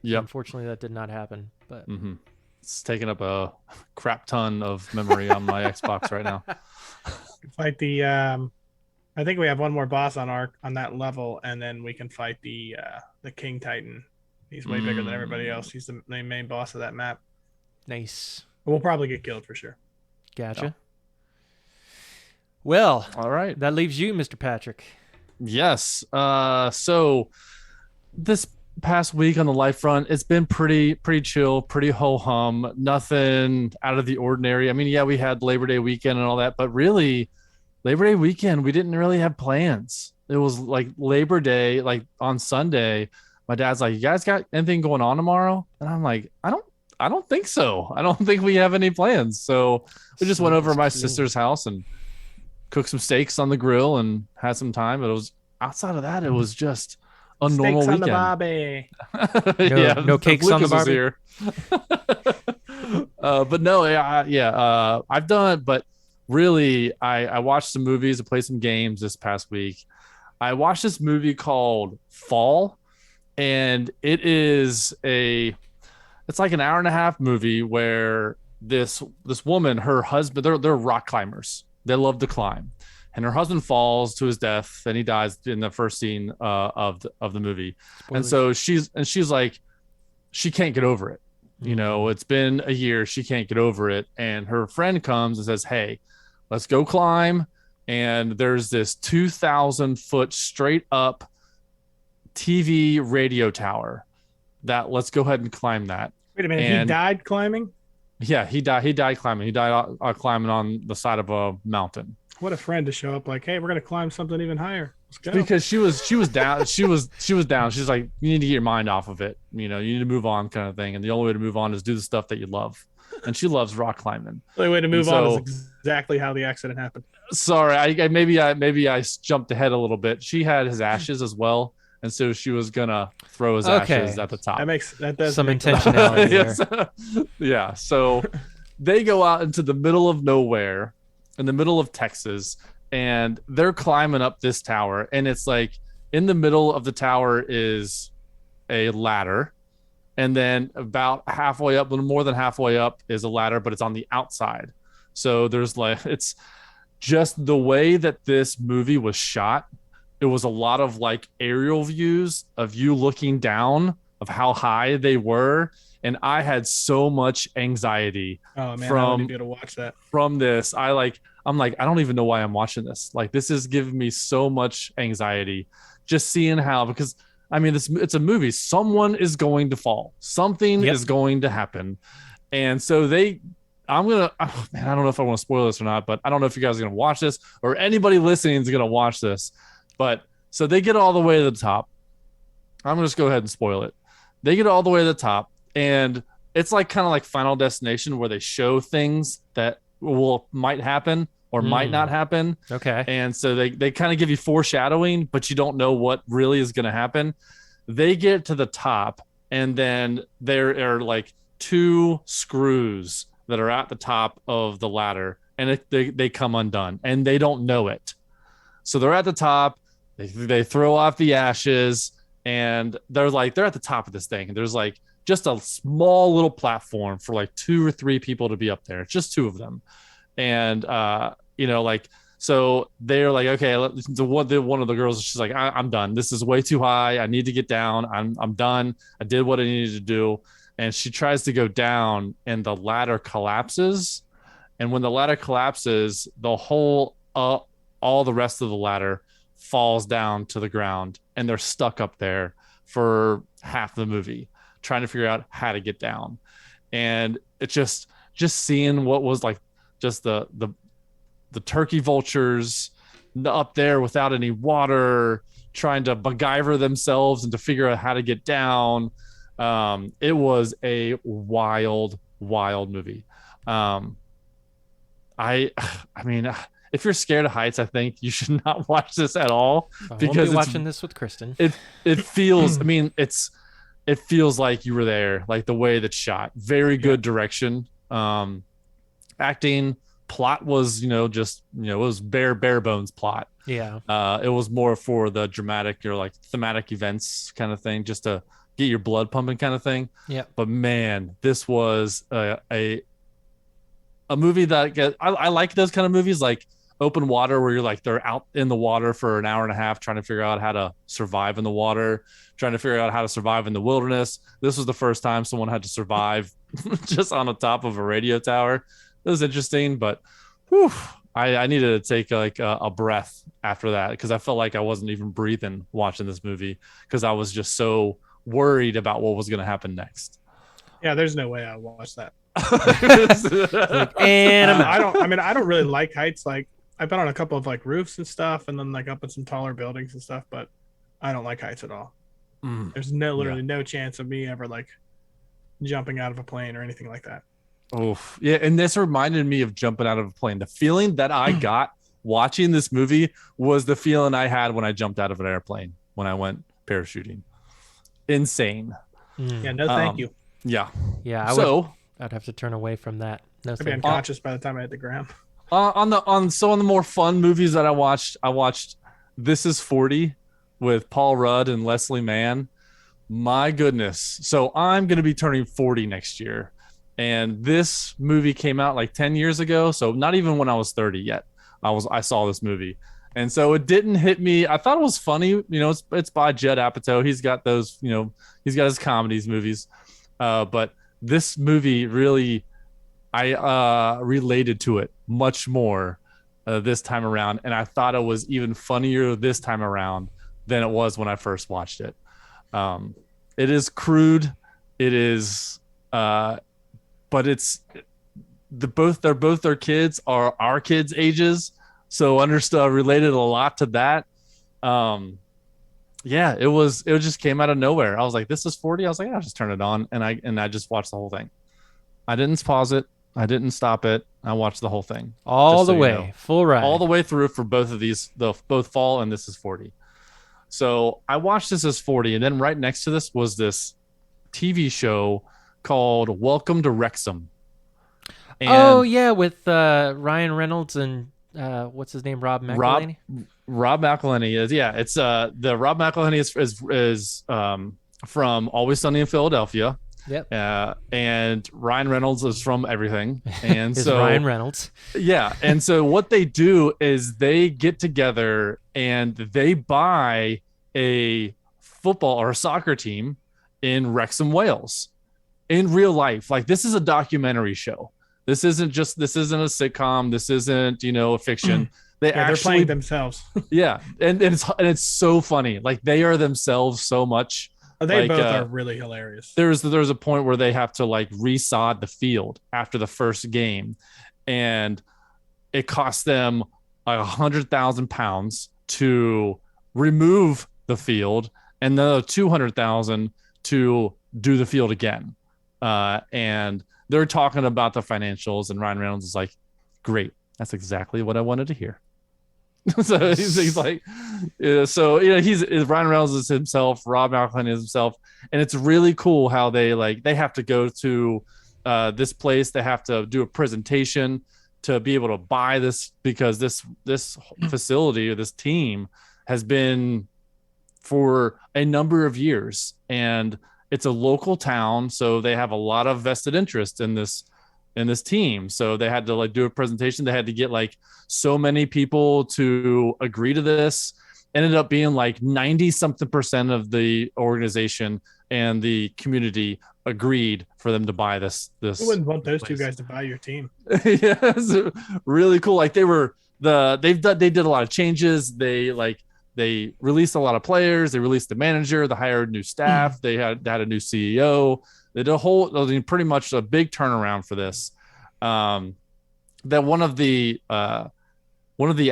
[SPEAKER 1] Yep.
[SPEAKER 2] Unfortunately, that did not happen. But
[SPEAKER 1] It's taking up a crap ton of memory on my Xbox right now.
[SPEAKER 3] Fight the I think we have one more boss on Ark on that level, and then we can fight the King Titan. He's way bigger than everybody else. He's the main boss of that map.
[SPEAKER 2] nice.
[SPEAKER 3] We'll probably get killed for sure.
[SPEAKER 2] Gotcha. Well,
[SPEAKER 1] All right.
[SPEAKER 2] that leaves you, Mr. Patrick.
[SPEAKER 1] Yes. So this past week on the life front, it's been pretty chill, pretty ho hum, nothing out of the ordinary. I mean, yeah, we had Labor Day weekend and all that, but really, Labor Day weekend, we didn't really have plans. It was like Labor Day, like on Sunday. My dad's like, "You guys got anything going on tomorrow?" And I'm like, I don't think so. I don't think we have any plans. So we just went over to my sister's house and cooked some steaks on the grill and had some time. But it was outside of that, it was just a normal
[SPEAKER 3] Steaks on
[SPEAKER 1] weekend.
[SPEAKER 3] the barbie.
[SPEAKER 2] No cakes on the
[SPEAKER 1] Lucas
[SPEAKER 2] barbie?
[SPEAKER 1] is here. But no, I've done. But really, I watched some movies, I played some games this past week. I watched this movie called Fall, and it's like an hour and a half movie where this woman, her husband, they're rock climbers. They love to climb, and her husband falls to his death, and he dies in the first scene of the movie.
[SPEAKER 2] Spoilers.
[SPEAKER 1] And so she's like, she can't get over it. You know, it's been a year, she can't get over it, and her friend comes and says, "Hey, let's go climb." And there's this 2,000-foot straight up TV radio tower that let's go ahead and climb that.
[SPEAKER 3] Wait a minute, he
[SPEAKER 1] And-
[SPEAKER 3] died climbing?
[SPEAKER 1] Yeah, he died climbing. He died climbing on the side of a mountain.
[SPEAKER 3] What a friend to show up like, hey, we're gonna climb something even higher. Let's go.
[SPEAKER 1] Because she was down. she was down. She's like, you need to get your mind off of it. You know, you need to move on, kind of thing. And the only way to move on is do the stuff that you love. And she loves rock climbing.
[SPEAKER 3] The only way to move on
[SPEAKER 1] so-
[SPEAKER 3] is exactly how the accident happened.
[SPEAKER 1] Sorry, I maybe I jumped ahead a little bit. She had his ashes as well, and so she was gonna throw his ashes at the top.
[SPEAKER 3] That does
[SPEAKER 2] Some
[SPEAKER 3] make
[SPEAKER 2] intentionality there.
[SPEAKER 1] Yes. Yeah. So they go out into the middle of nowhere, in the middle of Texas, and they're climbing up this tower. And it's like in the middle of the tower is a ladder. And then about halfway up, a little more than halfway up, is a ladder, but it's on the outside. So there's like, it's just the way that this movie was shot. It was a lot of like aerial views of you looking down of how high they were. And I had so much anxiety
[SPEAKER 3] Oh man, I
[SPEAKER 1] from
[SPEAKER 3] wouldn't be able to watch that.
[SPEAKER 1] from this. I'm like, I don't even know why I'm watching this. Like, this is giving me so much anxiety just seeing how, because I mean, it's a movie. Someone is going to fall. Something
[SPEAKER 2] Yep.
[SPEAKER 1] is going to happen. And so I don't know if I want to spoil this or not, but I don't know if you guys are going to watch this or anybody listening is going to watch this. But so they get all the way to the top. I'm going to just go ahead and spoil it. They get all the way to the top, and it's like kind of like Final Destination where they show things that might happen or might not happen.
[SPEAKER 2] Okay.
[SPEAKER 1] And so they kind of give you foreshadowing, but you don't know what really is going to happen. They get to the top, and then there are like two screws that are at the top of the ladder, and they come undone, and they don't know it. So they're at the top. They throw off the ashes, and they're at the top of this thing. And there's like just a small little platform for like 2 or 3 people to be up there. It's just 2 of them. And so they're like, okay, one of the girls, she's like, I'm done. This is way too high. I need to get down. I'm done. I did what I needed to do. And she tries to go down, and the ladder collapses. And when the ladder collapses, the whole all the rest of the ladder falls down to the ground, and they're stuck up there for half the movie trying to figure out how to get down. And it's just seeing what was like just the turkey vultures up there without any water, trying to MacGyver themselves and to figure out how to get down. It was a wild movie. I mean, if you're scared of heights, I think you should not watch this at all
[SPEAKER 2] I won't
[SPEAKER 1] because
[SPEAKER 2] be watching this with Kristen.
[SPEAKER 1] it feels. I mean, it feels like you were there, like the way that's shot. Very good direction. Acting, plot was, just, it was bare bones plot.
[SPEAKER 2] Yeah.
[SPEAKER 1] It was more for the dramatic or like thematic events kind of thing, just to get your blood pumping kind of thing.
[SPEAKER 2] Yeah.
[SPEAKER 1] But man, this was a movie that I like those kind of movies, like open water, where you're like, they're out in the water for an hour and a half trying to figure out how to survive in the water, trying to figure out how to survive in the wilderness. This was the first time someone had to survive just on the top of a radio tower. It was interesting, but whew, I needed to take like a breath after that, because I felt like I wasn't even breathing watching this movie, because I was just so worried about what was going to happen next.
[SPEAKER 3] Yeah, there's no way I'll watch that.
[SPEAKER 2] And
[SPEAKER 3] I don't really like heights. Like, I've been on a couple of like roofs and stuff, and then like up in some taller buildings and stuff, but I don't like heights at all. There's literally no chance of me ever like jumping out of a plane or anything like that.
[SPEAKER 1] Oh yeah, and this reminded me of jumping out of a plane. The feeling that I got watching this movie was the feeling I had when I jumped out of an airplane when I went parachuting. Insane.
[SPEAKER 3] Yeah, no thank you.
[SPEAKER 1] Yeah.
[SPEAKER 2] Yeah, I'd have to turn away from that. No,
[SPEAKER 3] I'd be unconscious by the time I hit the ground.
[SPEAKER 1] On the more fun movies that I watched This Is 40 with Paul Rudd and Leslie Mann. My goodness. So I'm going to be turning 40 next year. And this movie came out like 10 years ago. So not even when I was 30 yet, I saw this movie. And so it didn't hit me. I thought it was funny. It's by Judd Apatow. He's got those, he's got his comedies movies. But this movie really, I related to it much more this time around. And I thought it was even funnier this time around than it was when I first watched it. It is crude. It is, but it's both their kids are our kids' ages. So related a lot to that. Yeah, it just came out of nowhere. I was like, this is 40. I was like, I'll just turn it on. And I just watched the whole thing. I didn't pause it. I didn't stop it. I watched the whole thing.
[SPEAKER 2] All the way, full ride.
[SPEAKER 1] All the way through for both of these, both Fall and This Is 40. So I watched This Is 40, and then right next to this was this TV show called Welcome to Wrexham.
[SPEAKER 2] And with Ryan Reynolds and what's his name, Rob McElhenney.
[SPEAKER 1] Rob McElhenney is it's the Rob McElhenney is from Always Sunny in Philadelphia.
[SPEAKER 2] Yep.
[SPEAKER 1] And Ryan Reynolds is from Everything. And so
[SPEAKER 2] Ryan Reynolds.
[SPEAKER 1] Yeah. And so what they do is they get together and they buy a football or a soccer team in Wrexham, Wales, in real life. Like, this is a documentary show. This isn't a sitcom. This isn't, a fiction.
[SPEAKER 3] They're playing themselves.
[SPEAKER 1] Yeah. And it's so funny. Like, they are themselves so much.
[SPEAKER 3] They both are really hilarious.
[SPEAKER 1] There's a point where they have to like resod the field after the first game, and it costs them like £100,000 to remove the field, and then 200,000 to do the field again. And they're talking about the financials, and Ryan Reynolds is like, "Great, that's exactly what I wanted to hear." So he's like, he's Ryan Reynolds is himself, Rob McElhenney is himself, and it's really cool how they have to go to this place, they have to do a presentation to be able to buy this, because this facility or this team has been for a number of years, and it's a local town, so they have a lot of vested interest in this team. So they had to do a presentation. They had to get so many people to agree to this. Ended up being 90 something % of the organization and the community agreed for them to buy this.
[SPEAKER 3] You wouldn't want those two guys to buy your team.
[SPEAKER 1] Yeah, it's really cool. They did a lot of changes. They released a lot of players. They released the manager. They hired new staff. They had a new CEO. They did pretty much a big turnaround for this. That one of the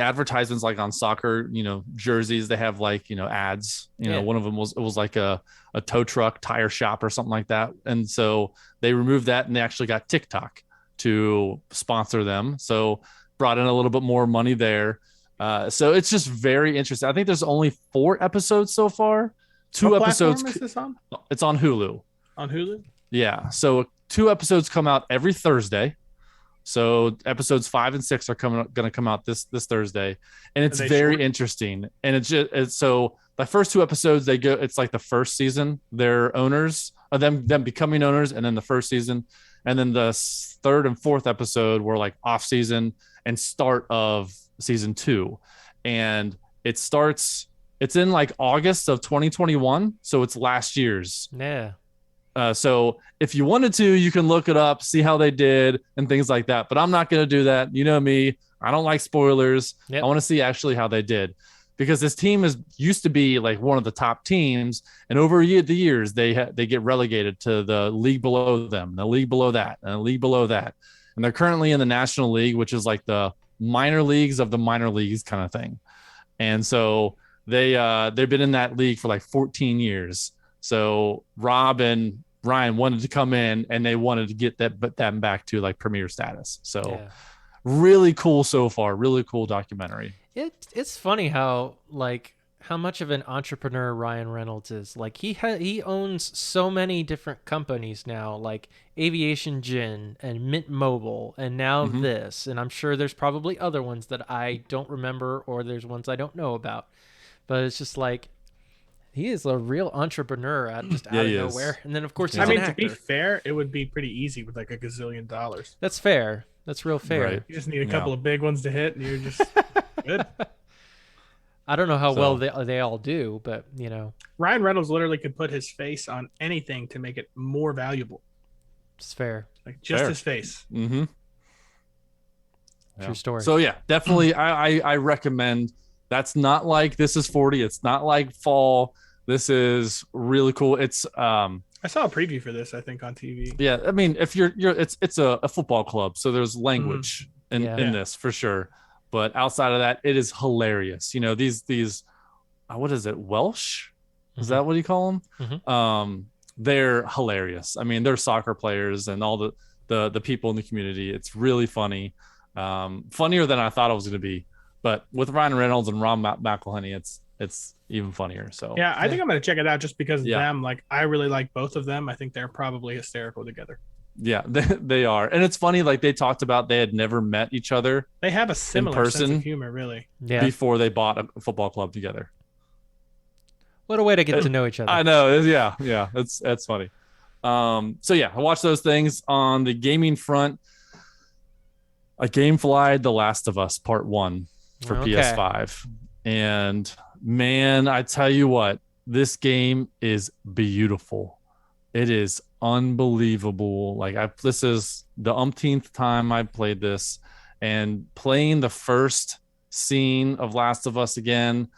[SPEAKER 1] advertisements, on soccer, jerseys, they have ads. One of them was like a tow truck tire shop or something like that. And so they removed that, and they actually got TikTok to sponsor them. So brought in a little bit more money there. So it's just very interesting. I think there's only 4 episodes so far. Two
[SPEAKER 3] What
[SPEAKER 1] episodes.
[SPEAKER 3] platform is this on?
[SPEAKER 1] It's on Hulu.
[SPEAKER 3] On Hulu?
[SPEAKER 1] Yeah. So 2 episodes come out every Thursday. So episodes 5 and 6 are going to come out this Thursday, and it's very short? Interesting. And so the first 2 episodes they go. It's like the first season. They're owners of them becoming owners, and then the first season, and then the 3rd and 4th episode were like off season and start of season 2, and it starts. It's in like August of 2021, so it's last year's.
[SPEAKER 2] Yeah.
[SPEAKER 1] So if you wanted to, you can look it up, see how they did and things like that. But I'm not going to do that. You know me. I don't like spoilers. Yep. I want to see actually how they did, because this team used to be like one of the top teams. And over the years, they get relegated to the league below them, the league below that, and the league below that. And they're currently in the National League, which is like the minor leagues of the minor leagues kind of thing. And so they've been in that league for like 14 years. So Rob and Ryan wanted to come in, and they wanted to get them back to like premier status. So really cool so far. Really cool documentary.
[SPEAKER 2] It's funny how much of an entrepreneur Ryan Reynolds is. Like he owns so many different companies now, like Aviation Gin and Mint Mobile, and now this. And I'm sure there's probably other ones that I don't remember, or there's ones I don't know about. But it's just like, he is a real entrepreneur out of nowhere. And then, of course, he's an actor.
[SPEAKER 3] To be fair, it would be pretty easy with like $1 gazillion.
[SPEAKER 2] That's fair. That's real fair.
[SPEAKER 1] Right.
[SPEAKER 3] You just need a couple of big ones to hit, and you're just good.
[SPEAKER 2] I don't know how well they all do, but, you know.
[SPEAKER 3] Ryan Reynolds literally could put his face on anything to make it more valuable.
[SPEAKER 2] It's fair.
[SPEAKER 3] Like just his face.
[SPEAKER 1] Mm-hmm.
[SPEAKER 2] True story.
[SPEAKER 1] So, yeah, definitely I recommend. That's not like This Is 40. It's not like Fall. This is really cool. It's
[SPEAKER 3] I saw a preview for this, I think, on TV.
[SPEAKER 1] Yeah, I mean, if it's a football club, so there's language in this for sure. But outside of that, it is hilarious. You know, these what is it, Welsh? Is that what you call them? They're hilarious. I mean, they're soccer players and all the people in the community. It's really funny, funnier than I thought it was going to be. But with Ryan Reynolds and Ron McElhenney, it's even funnier. So
[SPEAKER 3] yeah, I think I'm going to check it out just because of them. Like, I really like both of them. I think they're probably hysterical together.
[SPEAKER 1] Yeah, they are. And it's funny, like they talked about they had never met each other.
[SPEAKER 3] They have a similar sense of humor, really.
[SPEAKER 2] Yeah.
[SPEAKER 1] Before they bought a football club together.
[SPEAKER 2] What a way to get to know each other.
[SPEAKER 1] I know. Yeah. That's funny. So yeah, I watched those things. On the gaming front, I gameflied The Last of Us Part 1 for PS5. And man, I tell you what, this game is beautiful. It is unbelievable. Like this is the umpteenth time I've played this, and playing the first scene of Last of Us again,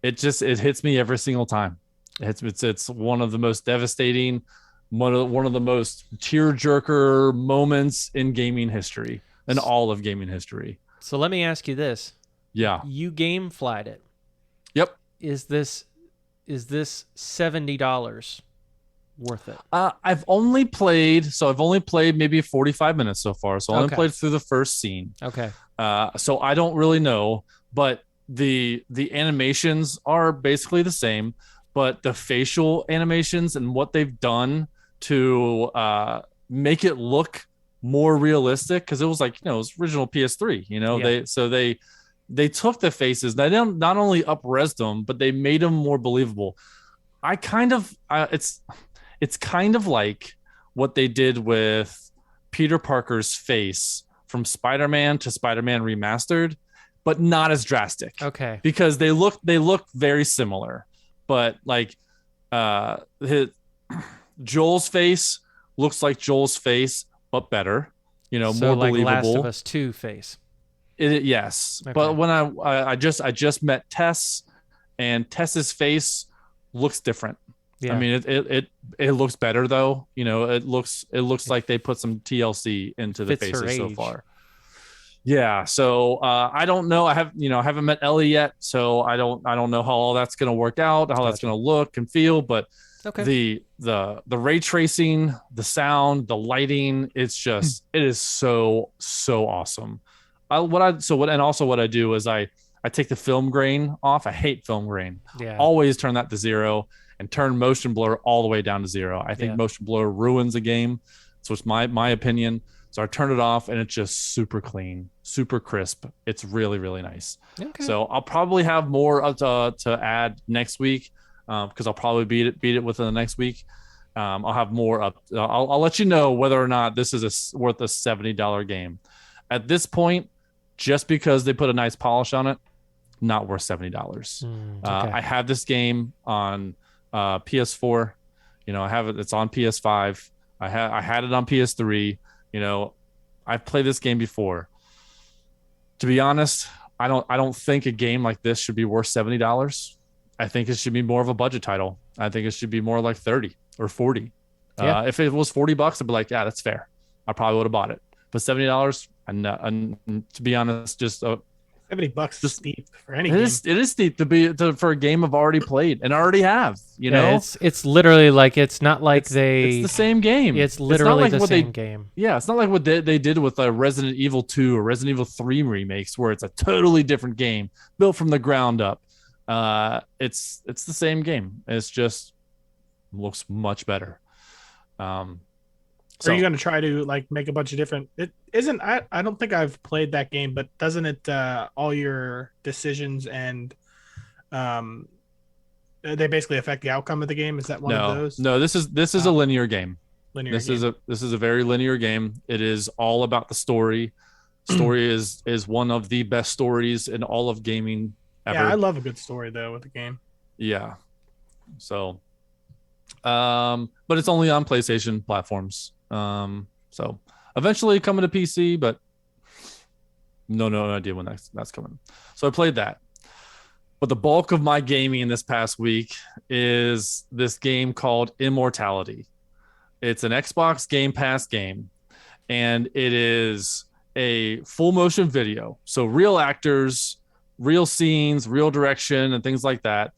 [SPEAKER 1] it hits me every single time. It's one of the most devastating, one of the most tear-jerker moments in gaming history, in all of gaming history.
[SPEAKER 2] So let me ask you this.
[SPEAKER 1] Yeah.
[SPEAKER 2] You gameflied it.
[SPEAKER 1] Yep.
[SPEAKER 2] Is this $70 worth it?
[SPEAKER 1] I've only played maybe 45 minutes so far. So I only played through the first scene.
[SPEAKER 2] Okay.
[SPEAKER 1] So I don't really know, but the animations are basically the same, but the facial animations and what they've done to make it look more realistic, because it was like, it was original PS3, they took the faces, they not only up-resed them, but they made them more believable. It's kind of like what they did with Peter Parker's face from Spider-Man to Spider-Man Remastered, but not as drastic.
[SPEAKER 2] Okay.
[SPEAKER 1] Because they look very similar, but like Joel's face looks like Joel's face, but better. More
[SPEAKER 2] like
[SPEAKER 1] believable.
[SPEAKER 2] Last of Us 2 face.
[SPEAKER 1] Yes. Okay. But when I just met Tess, and Tess's face looks different. Yeah. I mean, it looks better though. It looks like they put some TLC into the faces so far. Yeah. So I don't know. I haven't met Ellie yet, so I don't know how all that's gonna work out, how that's gonna look and feel. But the ray tracing, the sound, the lighting, it is so awesome. And also what I do is I take the film grain off. I hate film grain.
[SPEAKER 2] Yeah.
[SPEAKER 1] Always turn that to 0 and turn motion blur all the way down to 0. I think motion blur ruins a game. So it's my opinion. So I turn it off and it's just super clean, super crisp. It's really, really nice.
[SPEAKER 2] Okay.
[SPEAKER 1] So I'll probably have more to add next week because I'll probably beat it within the next week. I'll have more up. I'll let you know whether or not this is worth a $70 game. At this point, just because they put a nice polish on it, not worth $70.
[SPEAKER 2] Okay.
[SPEAKER 1] I have this game on PS4. I have it. It's on PS5. I had it on PS3. I've played this game before. To be honest, I don't think a game like this should be worth $70. I think it should be more of a budget title. I think it should be more like 30 or 40.
[SPEAKER 2] Yeah.
[SPEAKER 1] If it was $40, I'd be like, yeah, that's fair. I probably would have bought it. But $70, and to be honest, just
[SPEAKER 3] $70 is steep for any
[SPEAKER 1] it
[SPEAKER 3] game.
[SPEAKER 1] is steep for a game I've already played and already have.
[SPEAKER 2] It's literally like it's not like
[SPEAKER 1] it's the same game.
[SPEAKER 2] It's literally
[SPEAKER 1] like
[SPEAKER 2] the same game.
[SPEAKER 1] Yeah, it's not like what they did with Resident Evil 2 or Resident Evil 3 remakes, where it's a totally different game built from the ground up. It's the same game. It's just looks much better.
[SPEAKER 3] So are you going to try to make a bunch of different? It isn't. I don't think I've played that game, but doesn't it all your decisions and they basically affect the outcome of the game? Is that one of those?
[SPEAKER 1] No, this is a linear game.
[SPEAKER 3] This
[SPEAKER 1] is a very linear game. It is all about the story. Story is one of the best stories in all of gaming ever.
[SPEAKER 3] Yeah, I love a good story though with the game.
[SPEAKER 1] Yeah. So, but it's only on PlayStation platforms. So eventually coming to PC, but no idea when that's coming. So I played that. But the bulk of my gaming this past week is this game called Immortality. It's an Xbox Game Pass game, and it is a full motion video. So real actors, real scenes, real direction, and things like that.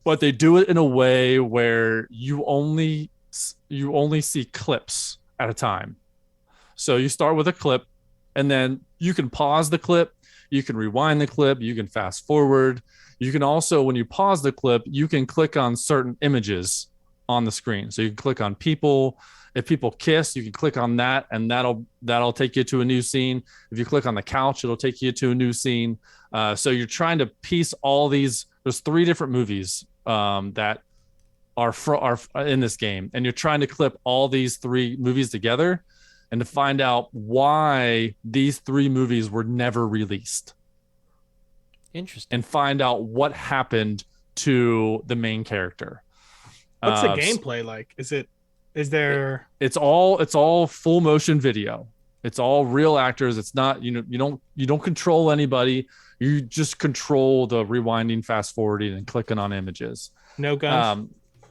[SPEAKER 1] But they do it in a way where you only see clips at a time. So you start with a clip, and then you can pause the clip, you can rewind the clip, you can fast forward. You can also, when you pause the clip, you can click on certain images on the screen. So you can click on people. If people kiss, you can click on that, and that'll take you to a new scene. If you click on the couch, it'll take you to a new scene. So you're trying to piece all these. There's 3 different movies that are in this game, and you're trying to clip all these 3 movies together and to find out why these 3 movies were never released.
[SPEAKER 2] Interesting.
[SPEAKER 1] And find out what happened to the main character.
[SPEAKER 3] What's the gameplay like? Is there
[SPEAKER 1] it's all full motion video. It's all real actors. It's not, you don't control anybody. You just control the rewinding, fast forwarding, and clicking on images.
[SPEAKER 3] No guns?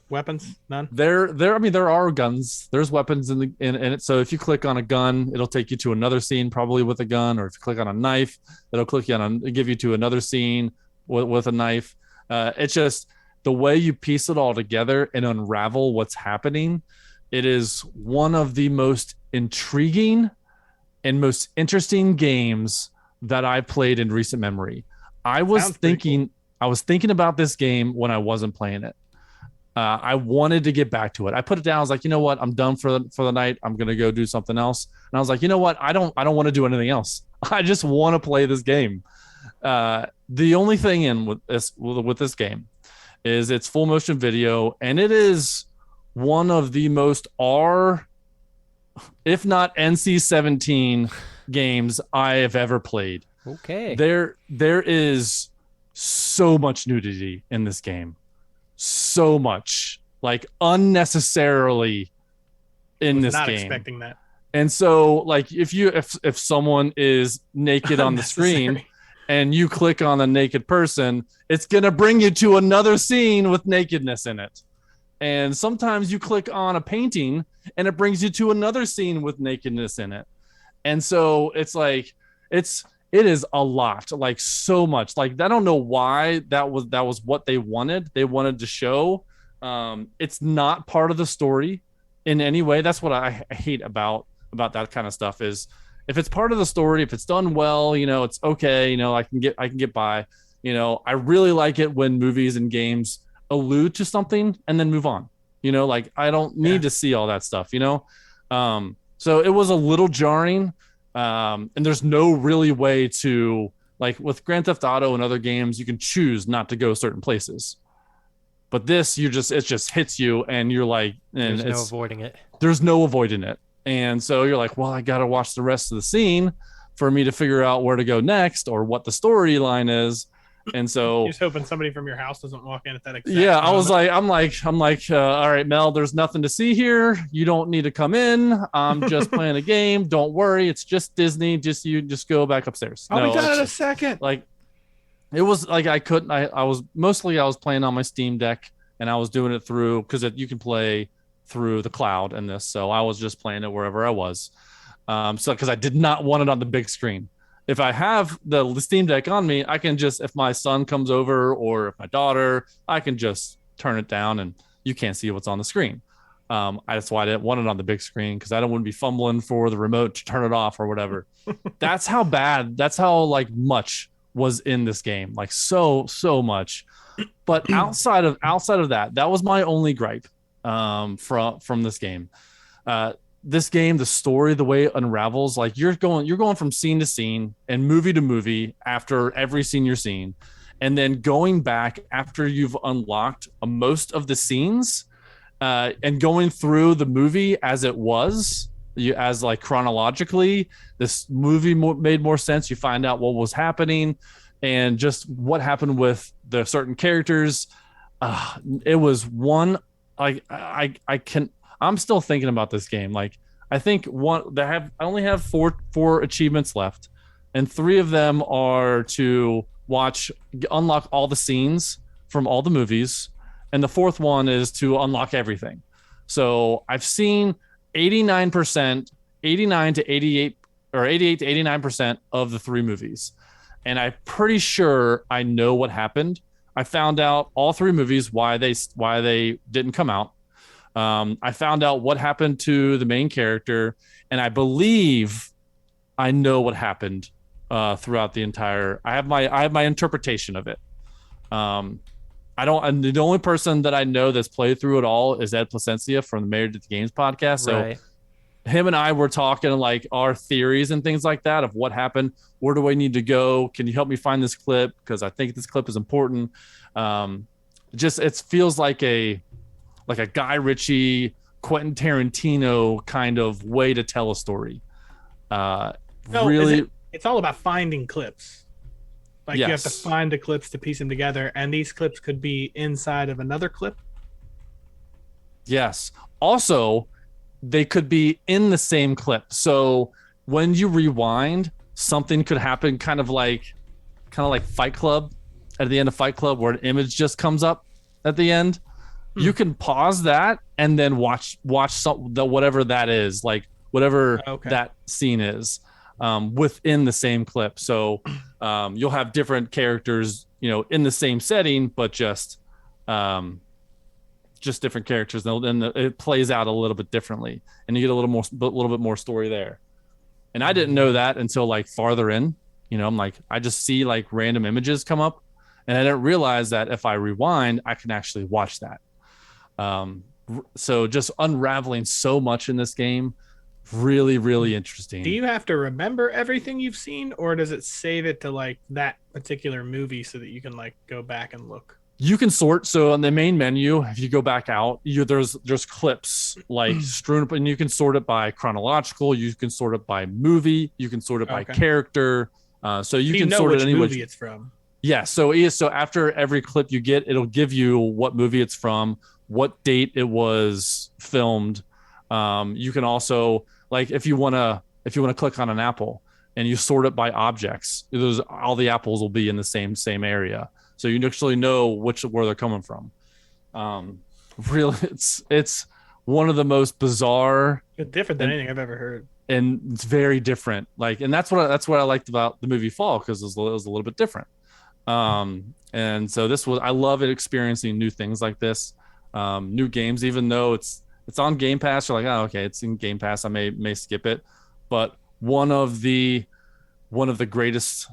[SPEAKER 3] Weapons? None?
[SPEAKER 1] There are guns. There's weapons in it. So if you click on a gun, it'll take you to another scene, probably with a gun. Or if you click on a knife, it'll give you to another scene with a knife. It's just the way you piece it all together and unravel what's happening. It is one of the most intriguing and most interesting games that I played in recent memory. I was thinking about this game when I wasn't playing it. I wanted to get back to it. I put it down. I was like, you know what? I'm done for the night. I'm gonna go do something else. And I was like, you know what? I don't want to do anything else. I just want to play this game. The only thing with this game is it's full motion video, and it is one of the most R, if not NC-17 games I have ever played.
[SPEAKER 2] Okay.
[SPEAKER 1] There is so much nudity in this game. So much, like unnecessarily in this game. Not
[SPEAKER 3] expecting that.
[SPEAKER 1] And so, like, if someone is naked on the screen and you click on a naked person, it's gonna bring you to another scene with nakedness in it. And sometimes you click on a painting and it brings you to another scene with nakedness in it. And so it's like it is a lot, like so much. Like I don't know why that was what they wanted. They wanted to show. It's not part of the story in any way. That's what I hate about that kind of stuff. Is if it's part of the story, if it's done well, it's okay. I can get by. I really like it when movies and games allude to something and then move on. Like I don't need to see all that stuff. So it was a little jarring, and there's no really way to, like with Grand Theft Auto and other games, you can choose not to go certain places. But this, it just hits you, and you're like, and
[SPEAKER 2] There's no avoiding it.
[SPEAKER 1] There's no avoiding it, and so you're like, well, I got to watch the rest of the scene for me to figure out where to go next or what the storyline is. And so
[SPEAKER 3] you're just hoping somebody from your house doesn't walk in at that exact
[SPEAKER 1] yeah,
[SPEAKER 3] moment.
[SPEAKER 1] I was like, I'm like, all right, Mel, there's nothing to see here. You don't need to come in. I'm just playing a game. Don't worry. It's just Disney. Just go back upstairs.
[SPEAKER 3] I'll be done in a second.
[SPEAKER 1] Like, it was like I was playing on my Steam Deck, and I was doing it through, because you can play through the cloud in this. So I was just playing it wherever I was. So because I did not want it on the big screen. If I have the Steam Deck on me, I can just, if my son comes over or if my daughter, I can just turn it down and you can't see what's on the screen. That's why I didn't want it on the big screen, because I don't want to be fumbling for the remote to turn it off or whatever. That's how like much was in this game, like so much. But outside of that, that was my only gripe from this game. This game, the story, the way it unravels, like you're going from scene to scene and movie to movie after every scene you're seeing, and then going back after you've unlocked most of the scenes, and going through the movie as it was, as like chronologically, this movie made more sense. You find out what was happening and just what happened with the certain characters. It was one, like I'm still thinking about this game. Like, I think I only have four achievements left, and 3 of them are to unlock all the scenes from all the movies, and the 4th one is to unlock everything. So I've seen 89 to 88, or 88 to 89% of the 3 movies, and I'm pretty sure I know what happened. I found out all 3 movies why they didn't come out. I found out what happened to the main character, and I believe I know what happened throughout the entire. I have my interpretation of it. And the only person that I know that's played through it all is Ed Placencia from the Married to the Games podcast. So
[SPEAKER 2] Right.
[SPEAKER 1] Him and I were talking like our theories and things like that of what happened. Where do I need to go? Can you help me find this clip? Because I think this clip is important. It feels like a Guy Ritchie, Quentin Tarantino kind of way to tell a story. Really,
[SPEAKER 3] it's all about finding clips. Like,
[SPEAKER 1] yes.
[SPEAKER 3] You have to find the clips to piece them together, and these clips could be inside of another clip.
[SPEAKER 1] Yes. Also, they could be in the same clip. So when you rewind, something could happen, kind of like Fight Club. At the end of Fight Club, where an image just comes up at the end. You can pause that and then watch whatever that is, like whatever that scene is, within the same clip. So you'll have different characters, in the same setting, but just different characters, and it plays out a little bit differently, and you get a little bit more story there. And I didn't know that until like farther in. I'm like, I just see like random images come up, and I didn't realize that if I rewind, I can actually watch that. So just unraveling so much in this game, really, really interesting.
[SPEAKER 3] Do you have to remember everything you've seen, or does it save it to like that particular movie so that you can like go back and look?
[SPEAKER 1] You can sort. So on the main menu, if you go back out, there's clips like strewn up, and you can sort it by chronological. You can sort it by movie. You can sort it by character. So you can sort it any
[SPEAKER 3] movie it's from.
[SPEAKER 1] Yeah. So after every clip you get, it'll give you what movie it's from, what date it was filmed. You can also, like, if you want to click on an apple and you sort it by objects, all the apples will be in the same area. So you actually know where they're coming from. Really, it's one of the most bizarre.
[SPEAKER 3] It's different than anything I've ever heard.
[SPEAKER 1] And it's very different. Like, and that's what I liked about the movie Fall, because it was a little bit different. And so I love it, experiencing new things like this, new games, even though it's on Game Pass. You're like, oh, okay, it's in Game Pass, I may skip it. But one of the greatest.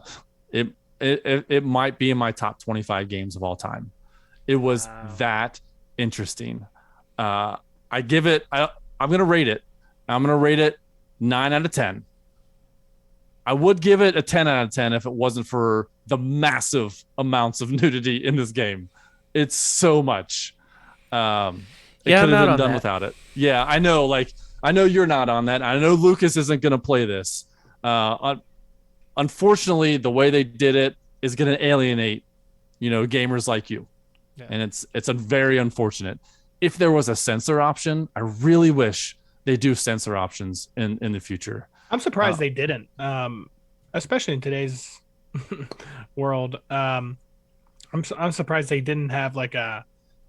[SPEAKER 1] It might be in my top 25 games of all time. It was that interesting. I give it. I'm gonna rate it. I'm gonna rate it 9 out of 10. I would give it a 10 out of 10 if it wasn't for the massive amounts of nudity in this game. It's so much. It could have been done without it. Yeah, I know. Like, I know you're not on that. I know Lucas isn't going to play this. Unfortunately, the way they did it is going to alienate, gamers like you. Yeah. And it's a very unfortunate. If there was a censor option, I really wish they do censor options in the future.
[SPEAKER 3] I'm surprised they didn't, especially in today's world. I'm surprised they didn't have like a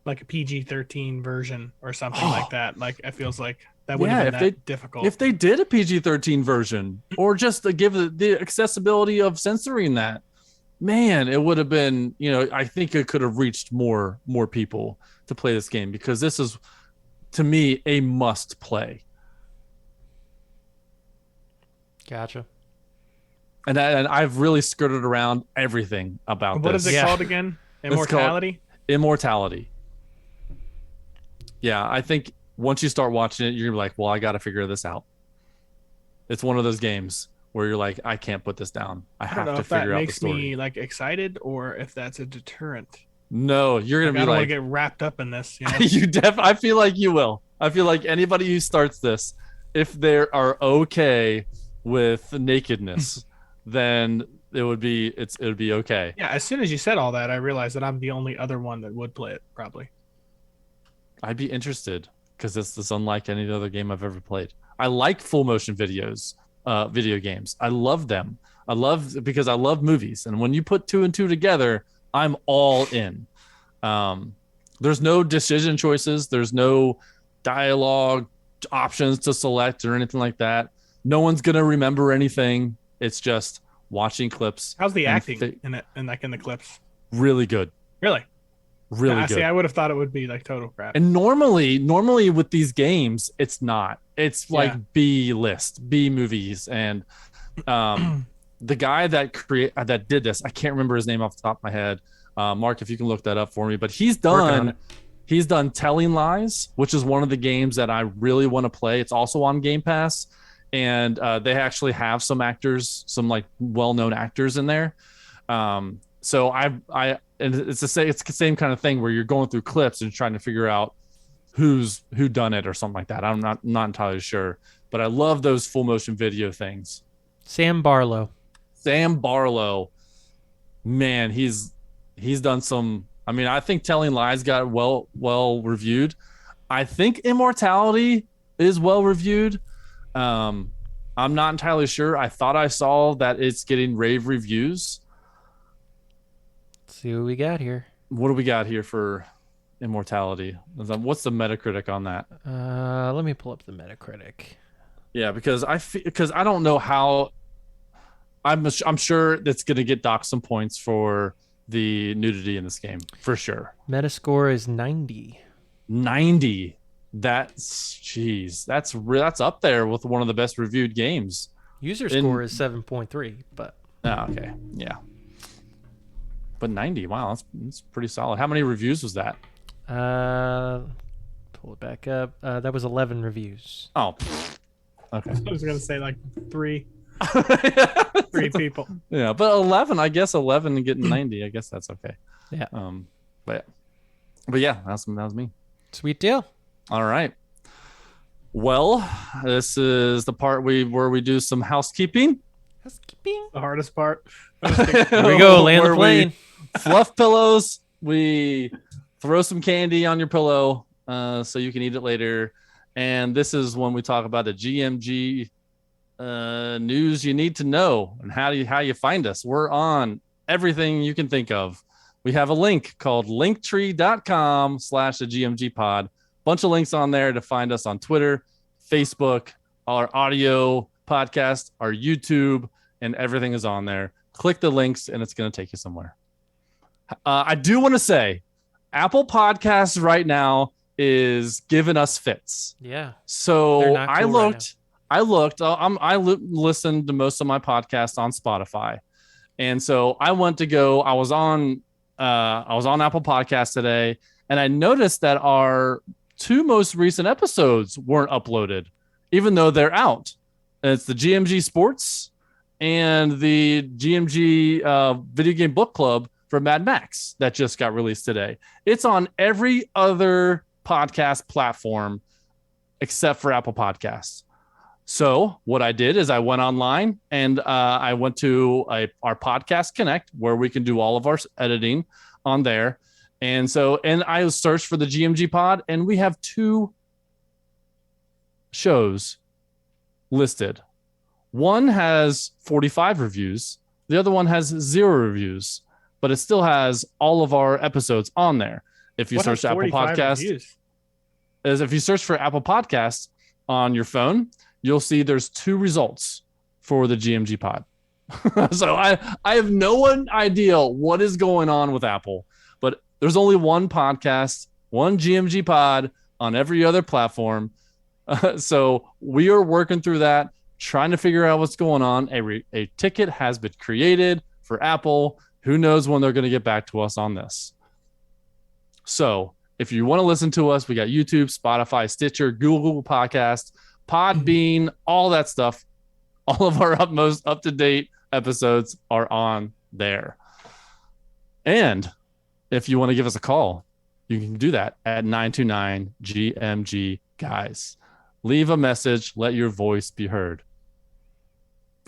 [SPEAKER 3] PG-13 version or something like that. Like, it feels like that would have been that difficult.
[SPEAKER 1] If they did a PG-13 version, or just to give the accessibility of censoring that, man, it would have been. I think it could have reached more people to play this game, because this is, to me, a must play.
[SPEAKER 2] Gotcha.
[SPEAKER 1] And I've really skirted around everything about
[SPEAKER 3] what
[SPEAKER 1] this.
[SPEAKER 3] What is it called again? Immortality?
[SPEAKER 1] Immortality. Yeah, I think once you start watching it, you're like, well, I got to figure this out. It's one of those games where you're like, I can't put this down. I have to figure out the story.
[SPEAKER 3] That makes me like excited, or if that's a deterrent.
[SPEAKER 1] No, you're gonna be like, I don't want
[SPEAKER 3] to get wrapped up in this.
[SPEAKER 1] I feel like you will. I feel like anybody who starts this, if they are okay with nakedness, then it would be okay.
[SPEAKER 3] Yeah, as soon as you said all that, I realized that I'm the only other one that would play it, probably.
[SPEAKER 1] I'd be interested, because this is unlike any other game I've ever played. I like full motion video games. I love them. Because I love movies, and when you put 2 and 2 together, I'm all in. There's no decision choices. There's no dialogue options to select or anything like that. No one's gonna remember anything. It's just watching clips.
[SPEAKER 3] How's the acting in the clips?
[SPEAKER 1] Really good.
[SPEAKER 3] Really?
[SPEAKER 1] Really good.
[SPEAKER 3] See, I would have thought it would be like total crap.
[SPEAKER 1] And normally with these games, it's not. It's like B list, B movies, and the guy that did this, I can't remember his name off the top of my head. Mark, if you can look that up for me, but he's done Telling Lies, which is one of the games that I really want to play. It's also on Game Pass. And they actually have some actors, some like well-known actors in there. So and it's the same kind of thing where you're going through clips and trying to figure out who done it or something like that. I'm not entirely sure, but I love those full motion video things.
[SPEAKER 2] Sam Barlow,
[SPEAKER 1] man, he's done some. I mean, I think Telling Lies got well reviewed. I think Immortality is well reviewed. I'm not entirely sure. I thought I saw that it's getting rave reviews.
[SPEAKER 2] Let's see what we got here.
[SPEAKER 1] What do we got here for Immortality? What's the Metacritic on that?
[SPEAKER 2] Let me pull up the Metacritic.
[SPEAKER 1] Yeah, because I don't know how. I'm sure that's going to get docked some points for the nudity in this game for sure.
[SPEAKER 2] Metascore is 90.
[SPEAKER 1] 90. That's up there with one of the best reviewed games.
[SPEAKER 2] User score is 7.3, but
[SPEAKER 1] okay, yeah. But 90, wow, that's pretty solid. How many reviews was that?
[SPEAKER 2] Pull it back up. That was 11 reviews.
[SPEAKER 1] Oh, okay.
[SPEAKER 3] I was gonna say like 3 people.
[SPEAKER 1] Yeah, but 11, I guess 11 and getting 90, I guess that's okay.
[SPEAKER 2] Yeah.
[SPEAKER 1] But yeah, that was me.
[SPEAKER 2] Sweet deal.
[SPEAKER 1] All right. Well, this is the part where we do some housekeeping.
[SPEAKER 2] The
[SPEAKER 3] hardest part.
[SPEAKER 2] Here we go. Land the plane.
[SPEAKER 1] Fluff pillows. We throw some candy on your pillow so you can eat it later. And this is when we talk about the GMG news you need to know and how you find us. We're on everything you can think of. We have a link called linktree.com/thegmgpod. Bunch of links on there to find us on Twitter, Facebook, our audio podcast, our YouTube, and everything is on there. Click the links and it's going to take you somewhere. I do want to say Apple Podcasts right now is giving us fits.
[SPEAKER 2] Yeah.
[SPEAKER 1] So I looked I looked. Listened to most of my podcasts on Spotify, and so I went to go. I was on Apple Podcasts today, and I noticed that our two most recent episodes weren't uploaded, even though they're out. It's the GMG Sports and the GMG Video Game Book Club for Mad Max that just got released today. It's on every other podcast platform except for Apple Podcasts. So what I did is I went online and I went to our Podcast Connect where we can do all of our editing on there. And I searched for the GMG pod, and we have 2 shows listed. One has 45 reviews. The other one has 0 reviews, but it still has all of our episodes on there. If you search Apple Podcasts, if you search for Apple Podcasts on your phone, you'll see there's 2 results for the GMG pod. So I have no idea what is going on with Apple, but there's only one podcast, one GMG pod on every other platform. So we are working through that, trying to figure out what's going on. A ticket has been created for Apple. Who knows when they're going to get back to us on this? So if you want to listen to us, we got YouTube, Spotify, Stitcher, Google Podcasts, Podbean, all that stuff. All of our most up-to-date episodes are on there. And if you want to give us a call, you can do that at 929 GMG guys. Leave a message, let your voice be heard.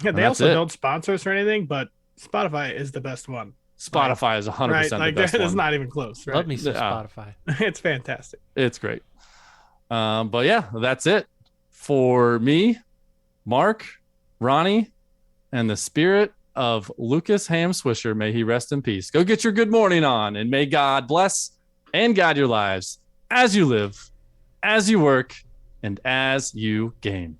[SPEAKER 3] Yeah, they also don't sponsor us or anything, but Spotify is the best one.
[SPEAKER 1] Spotify is 100%
[SPEAKER 3] right?
[SPEAKER 1] the best one.
[SPEAKER 3] It's not even close. Right?
[SPEAKER 2] Love me some Spotify.
[SPEAKER 3] It's fantastic.
[SPEAKER 1] It's great. But yeah, that's it for me, Mark, Ronnie, and the spirit of Lucas Ham Swisher. May he rest in peace. Go get your good morning on, and may God bless and guide your lives as you live, as you work, and as you game.